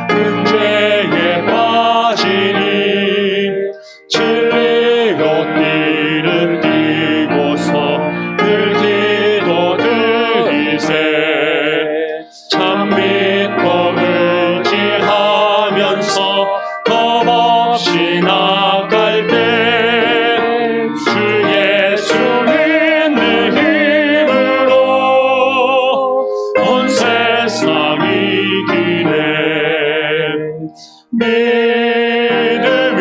흠죄에 빠지니 진리로 띠를 띠고서 늘 기도드리세. 참 믿고 의지하면서 겁없이 나갈 때 주 예수 믿는 힘으로 온 세상 이기네. 믿음이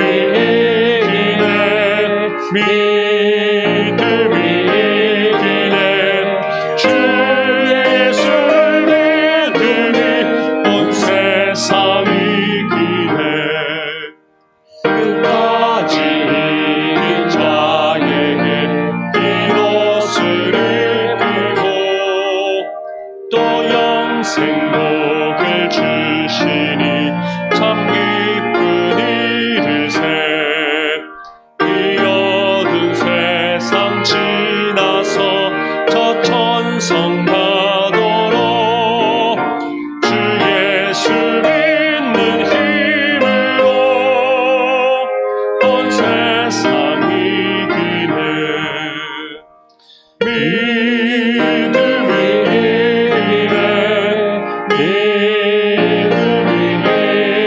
이기네. 믿음이 이기네. 주 예수를 믿음이 온 세상 이기네. 끝까지 이긴 자에게 이옷을 입히고 또 영생복을 주시니 참 기쁜 일일세. 이 어두운 세상 지나서 저 천성 가도록 주 예수 믿는 힘으로 온 세상 이기네. 믿음이 이기네. 믿음이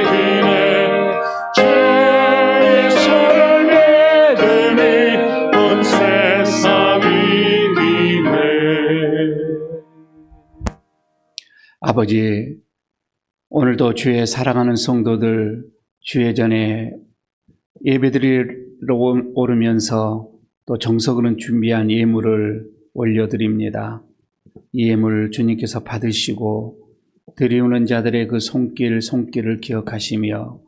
이기네. 주 예수를 믿음이 온 세상 이기네. 아버지, 오늘도 주의 사랑하는 성도들 주의 전에 예배드리러 오르면서 또 정석으로 준비한 예물을 올려드립니다. 이 예물 주님께서 받으시고 드리우는 자들의 그 손길을 기억하시며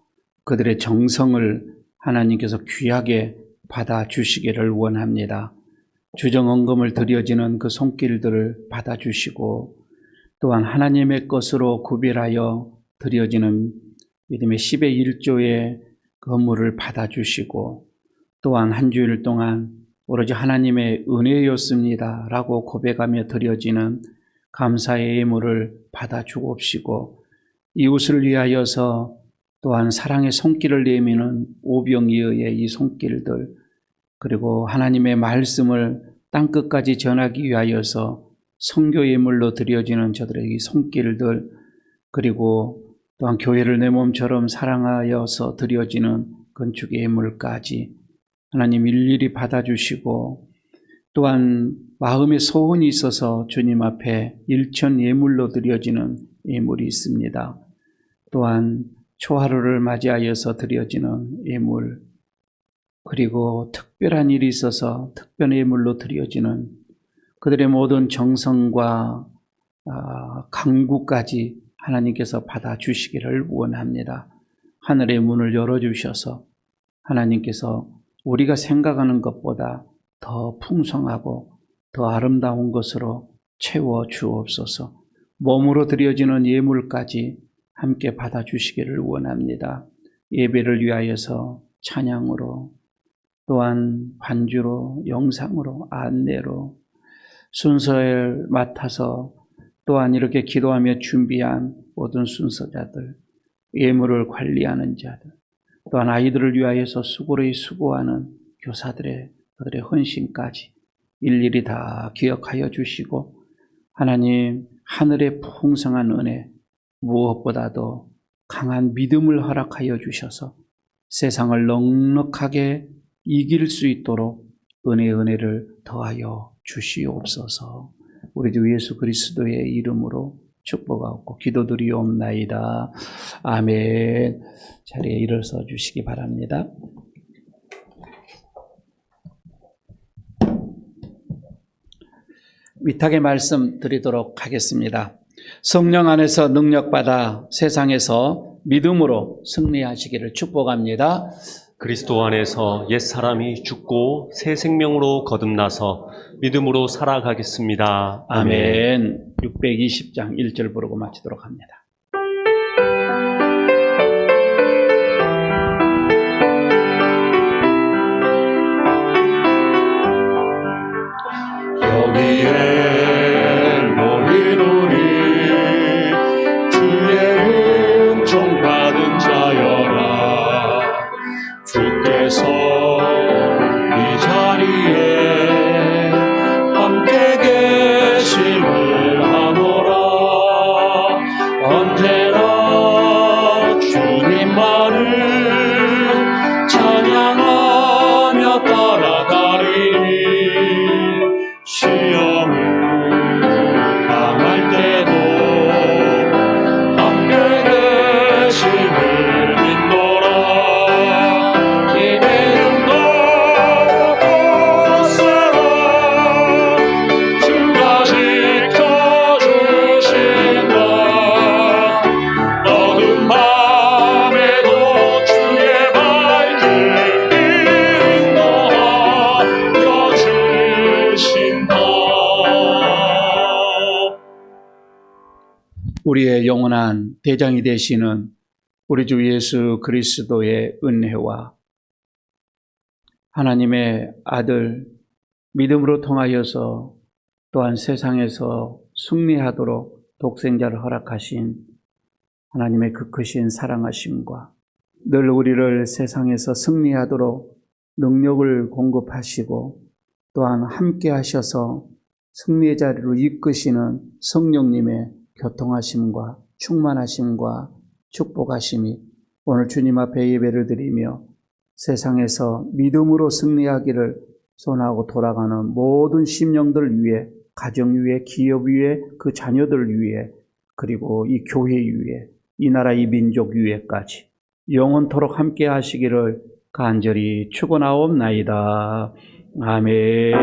그들의 정성을 하나님께서 귀하게 받아주시기를 원합니다. 주정헌금을 드려지는 그 손길들을 받아주시고 또한 하나님의 것으로 구별하여 드려지는 믿음의 10의 1조의 건물을 받아주시고 또한 한 주일 동안 오로지 하나님의 은혜였습니다 라고 고백하며 드려지는 감사의 예물을 받아주옵시고 이웃을 위하여서 또한 사랑의 손길을 내미는 오병이어의 이 손길들 그리고 하나님의 말씀을 땅끝까지 전하기 위하여서 선교 예물로 드려지는 저들의 이 손길들 그리고 또한 교회를 내 몸처럼 사랑하여서 드려지는 건축의 예물까지 하나님 일일이 받아주시고 또한 마음의 소원이 있어서 주님 앞에 일천 예물로 드려지는 예물이 있습니다. 또한 초하루를 맞이하여서 드려지는 예물 그리고 특별한 일이 있어서 특별 예물로 드려지는 그들의 모든 정성과 강구까지 하나님께서 받아주시기를 원합니다. 하늘의 문을 열어주셔서 하나님께서 우리가 생각하는 것보다 더 풍성하고 더 아름다운 것으로 채워주옵소서. 몸으로 드려지는 예물까지 함께 받아주시기를 원합니다. 예배를 위하여서 찬양으로 또한 반주로, 영상으로, 안내로 순서를 맡아서 또한 이렇게 기도하며 준비한 모든 순서자들, 예물을 관리하는 자들, 또한 아이들을 위하여서 수고를 수고하는 교사들의 그들의 헌신까지 일일이 다 기억하여 주시고 하나님 하늘의 풍성한 은혜 무엇보다도 강한 믿음을 허락하여 주셔서 세상을 넉넉하게 이길 수 있도록 은혜를 더하여 주시옵소서. 우리 주 예수 그리스도의 이름으로 축복하고 기도드리옵나이다. 아멘. 자리에 일어서 주시기 바랍니다. 위탁의 말씀 드리도록 하겠습니다. 성령 안에서 능력받아 세상에서 믿음으로 승리하시기를 축복합니다. 그리스도 안에서 옛사람이 죽고 새 생명으로 거듭나서 믿음으로 살아가겠습니다. 아멘. 620장 1절 부르고 마치도록 합니다. 여기에 모인 우리 주의 은총 받은 자여라. 주께서 이 자리에 함께 계심을 하노라. 언제나 주님만을 찬양하며 따라가리니 시험을 당할 때도 함께 계심을 믿노라. 이내름도 곳으로 주가 지켜주신다. 어두운 밤에도 주의 발길 인도하여 주신다. 우리의 영원한 대장이 되시는 우리 주 예수 그리스도의 은혜와 하나님의 아들 믿음으로 통하여서 또한 세상에서 승리하도록 독생자를 허락하신 하나님의 그 크신 사랑하심과 늘 우리를 세상에서 승리하도록 능력을 공급하시고 또한 함께 하셔서 승리의 자리로 이끄시는 성령님의 교통하심과 충만하심과 축복하심이 오늘 주님 앞에 예배를 드리며 세상에서 믿음으로 승리하기를 소원하고 돌아가는 모든 심령들 위해, 가정 위해, 기업 위해, 그 자녀들 위해, 그리고 이 교회 위해, 이 나라 이 민족 위에까지 영원토록 함께 하시기를 간절히 축원하옵나이다. 아멘.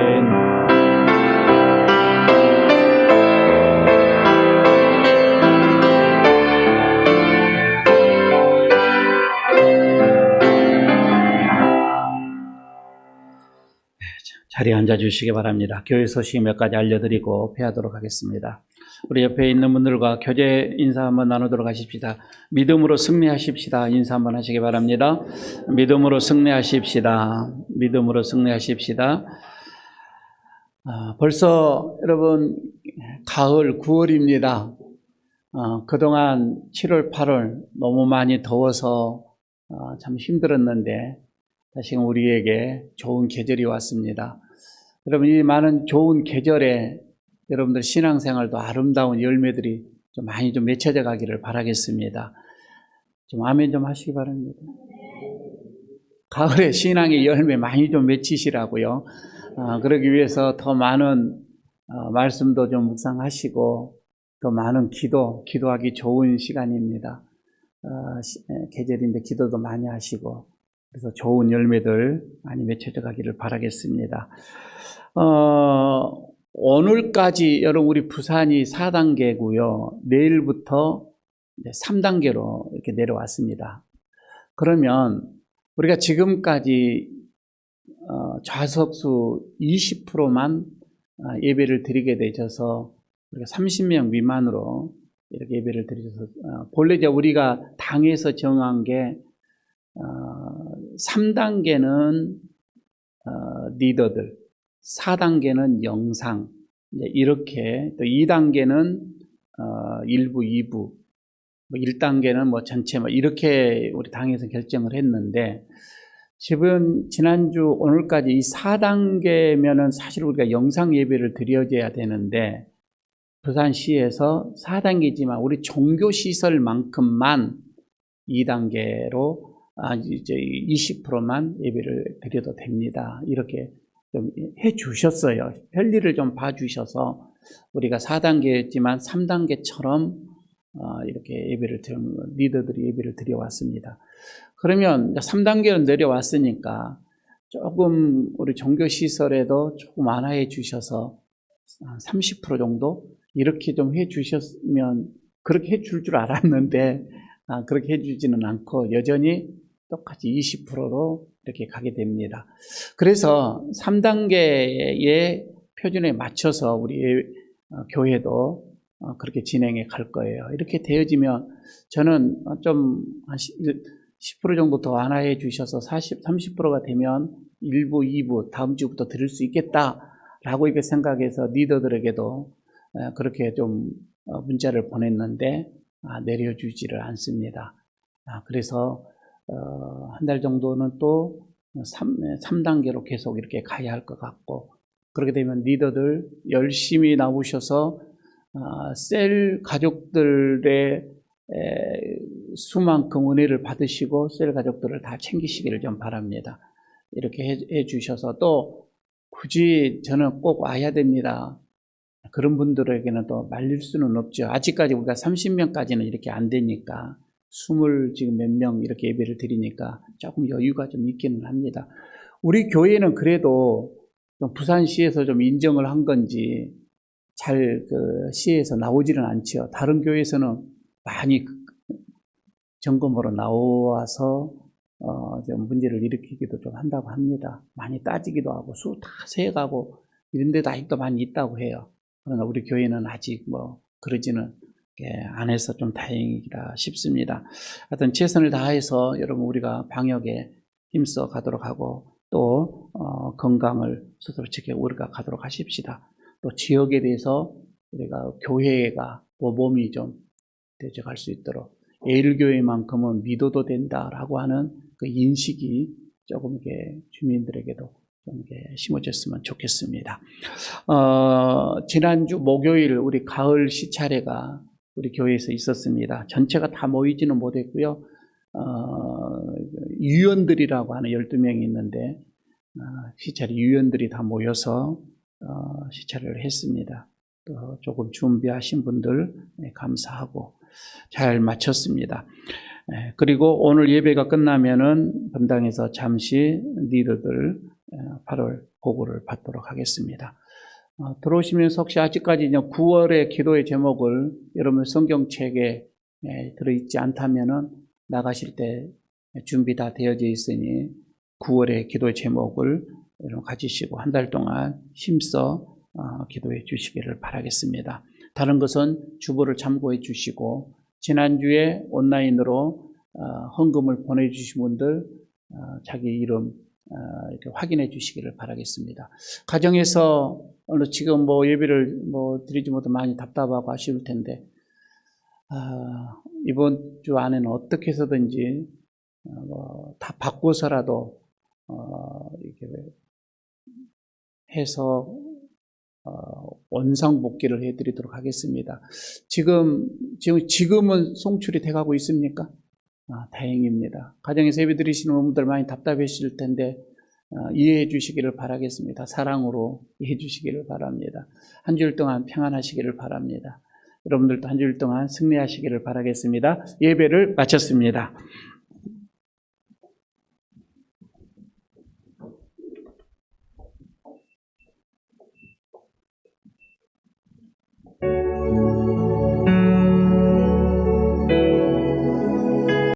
자리에 앉아주시기 바랍니다. 교회 소식 몇 가지 알려드리고 패하도록 하겠습니다. 우리 옆에 있는 분들과 교제 인사 한번 나누도록 하십시다. 믿음으로 승리하십시다. 인사 한번 하시기 바랍니다. 믿음으로 승리하십시다. 믿음으로 승리하십시다. 벌써 여러분 가을 9월입니다. 그동안 7월, 8월 너무 많이 더워서 참 힘들었는데 다시금 우리에게 좋은 계절이 왔습니다. 여러분 이 많은 좋은 계절에 여러분들 신앙생활도 아름다운 열매들이 좀 많이 좀 맺혀져 가기를 바라겠습니다. 좀 아멘 좀 하시기 바랍니다. 가을에 신앙의 열매 많이 좀 맺히시라고요. 그러기 위해서 더 많은 말씀도 좀 묵상하시고 더 많은 기도하기 좋은 시간입니다. 계절인데 기도도 많이 하시고 그래서 좋은 열매들 많이 맺혀져 가기를 바라겠습니다. 오늘까지 여러분 우리 부산이 4단계고요. 내일부터 3단계로 이렇게 내려왔습니다. 그러면 우리가 지금까지 좌석수 20%만 예배를 드리게 되셔서 우리가 30명 미만으로 이렇게 예배를 드리셔서 본래 이제 우리가 당에서 정한 게 3단계는 리더들, 4단계는 영상, 이렇게 또 2단계는 1부, 2부, 1단계는 전체 이렇게 우리 당에서 결정을 했는데 지난주 오늘까지 이 4단계면은 사실 우리가 영상 예배를 드려줘야 되는데 부산시에서 4단계지만 우리 종교시설만큼만 2단계로 이제 20%만 예배를 드려도 됩니다. 이렇게 좀 해주셨어요. 편리를 좀 봐주셔서 우리가 4단계였지만 3단계처럼 이렇게 리더들이 예배를 드려왔습니다. 그러면 3단계로 내려왔으니까 조금 우리 종교시설에도 조금 완화해 주셔서 30% 정도 이렇게 좀 해 주셨으면 그렇게 해 줄 줄 알았는데 그렇게 해 주지는 않고 여전히 똑같이 20%로 이렇게 가게 됩니다. 그래서 3단계의 표준에 맞춰서 우리 교회도 그렇게 진행해 갈 거예요. 이렇게 되어지면 저는 좀 한 10% 정도 더 완화해 주셔서 30%가 되면 1부, 2부 다음 주부터 드릴 수 있겠다라고 이렇게 생각해서 리더들에게도 그렇게 좀 문자를 보냈는데 내려주지를 않습니다. 그래서 한 달 정도는 또 3단계로 계속 이렇게 가야 할 것 같고 그렇게 되면 리더들 열심히 나오셔서 셀 가족들의 수만큼 은혜를 받으시고 셀 가족들을 다 챙기시기를 좀 바랍니다. 이렇게 해 주셔서 또 굳이 저는 꼭 와야 됩니다. 그런 분들에게는 또 말릴 수는 없죠. 아직까지 우리가 30명까지는 이렇게 안 되니까 20 지금 몇 명 이렇게 예배를 드리니까 조금 여유가 좀 있기는 합니다. 우리 교회는 그래도 좀 부산시에서 좀 인정을 한 건지 잘 시에서 나오지는 않죠. 다른 교회에서는 많이 점검으로 나와서 좀 문제를 일으키기도 좀 한다고 합니다. 많이 따지기도 하고 수 다 세가고 이런 데도 아직도 많이 있다고 해요. 그러나 우리 교회는 아직 그러지는 안 해서 좀 다행이다 싶습니다. 하여튼 최선을 다해서 여러분 우리가 방역에 힘써 가도록 하고 또 건강을 스스로 지켜 우리가 가도록 하십시다. 또 지역에 대해서 우리가 교회가 모범이 좀 되어갈 수 있도록 예일교회만큼은 믿어도 된다라고 하는 그 인식이 조금 이렇게 주민들에게도 좀 이렇게 심어졌으면 좋겠습니다. 지난주 목요일 우리 가을 시차례가 우리 교회에서 있었습니다. 전체가 다 모이지는 못했고요. 유연들이라고 하는 12명이 있는데 시차례 유연들이 다 모여서 시차례를 했습니다. 또 조금 준비하신 분들 감사하고 잘 마쳤습니다. 그리고 오늘 예배가 끝나면은 본당에서 잠시 리더들 8월 보고를 받도록 하겠습니다. 들어오시면서 혹시 아직까지 9월의 기도의 제목을 여러분 성경책에 들어있지 않다면은 나가실 때 준비 다 되어져 있으니 9월의 기도의 제목을 여러분 가지시고 한 달 동안 힘써 기도해 주시기를 바라겠습니다. 다른 것은 주보를 참고해 주시고 지난주에 온라인으로 헌금을 보내주신 분들 자기 이름 이렇게 확인해 주시기를 바라겠습니다. 가정에서 지금 예배를 드리지 못해 많이 답답하고 아쉬울 텐데 이번 주 안에는 어떻게 해서든지 다 바꿔서라도 이렇게 해서 원상복귀를 해드리도록 하겠습니다. 지금은 송출이 돼가고 있습니까? 다행입니다. 가정에서 예배 드리시는 분들 많이 답답하실 텐데 이해해 주시기를 바라겠습니다. 사랑으로 이해해 주시기를 바랍니다. 한 주일 동안 평안하시기를 바랍니다. 여러분들도 한 주일 동안 승리하시기를 바라겠습니다. 예배를 마쳤습니다.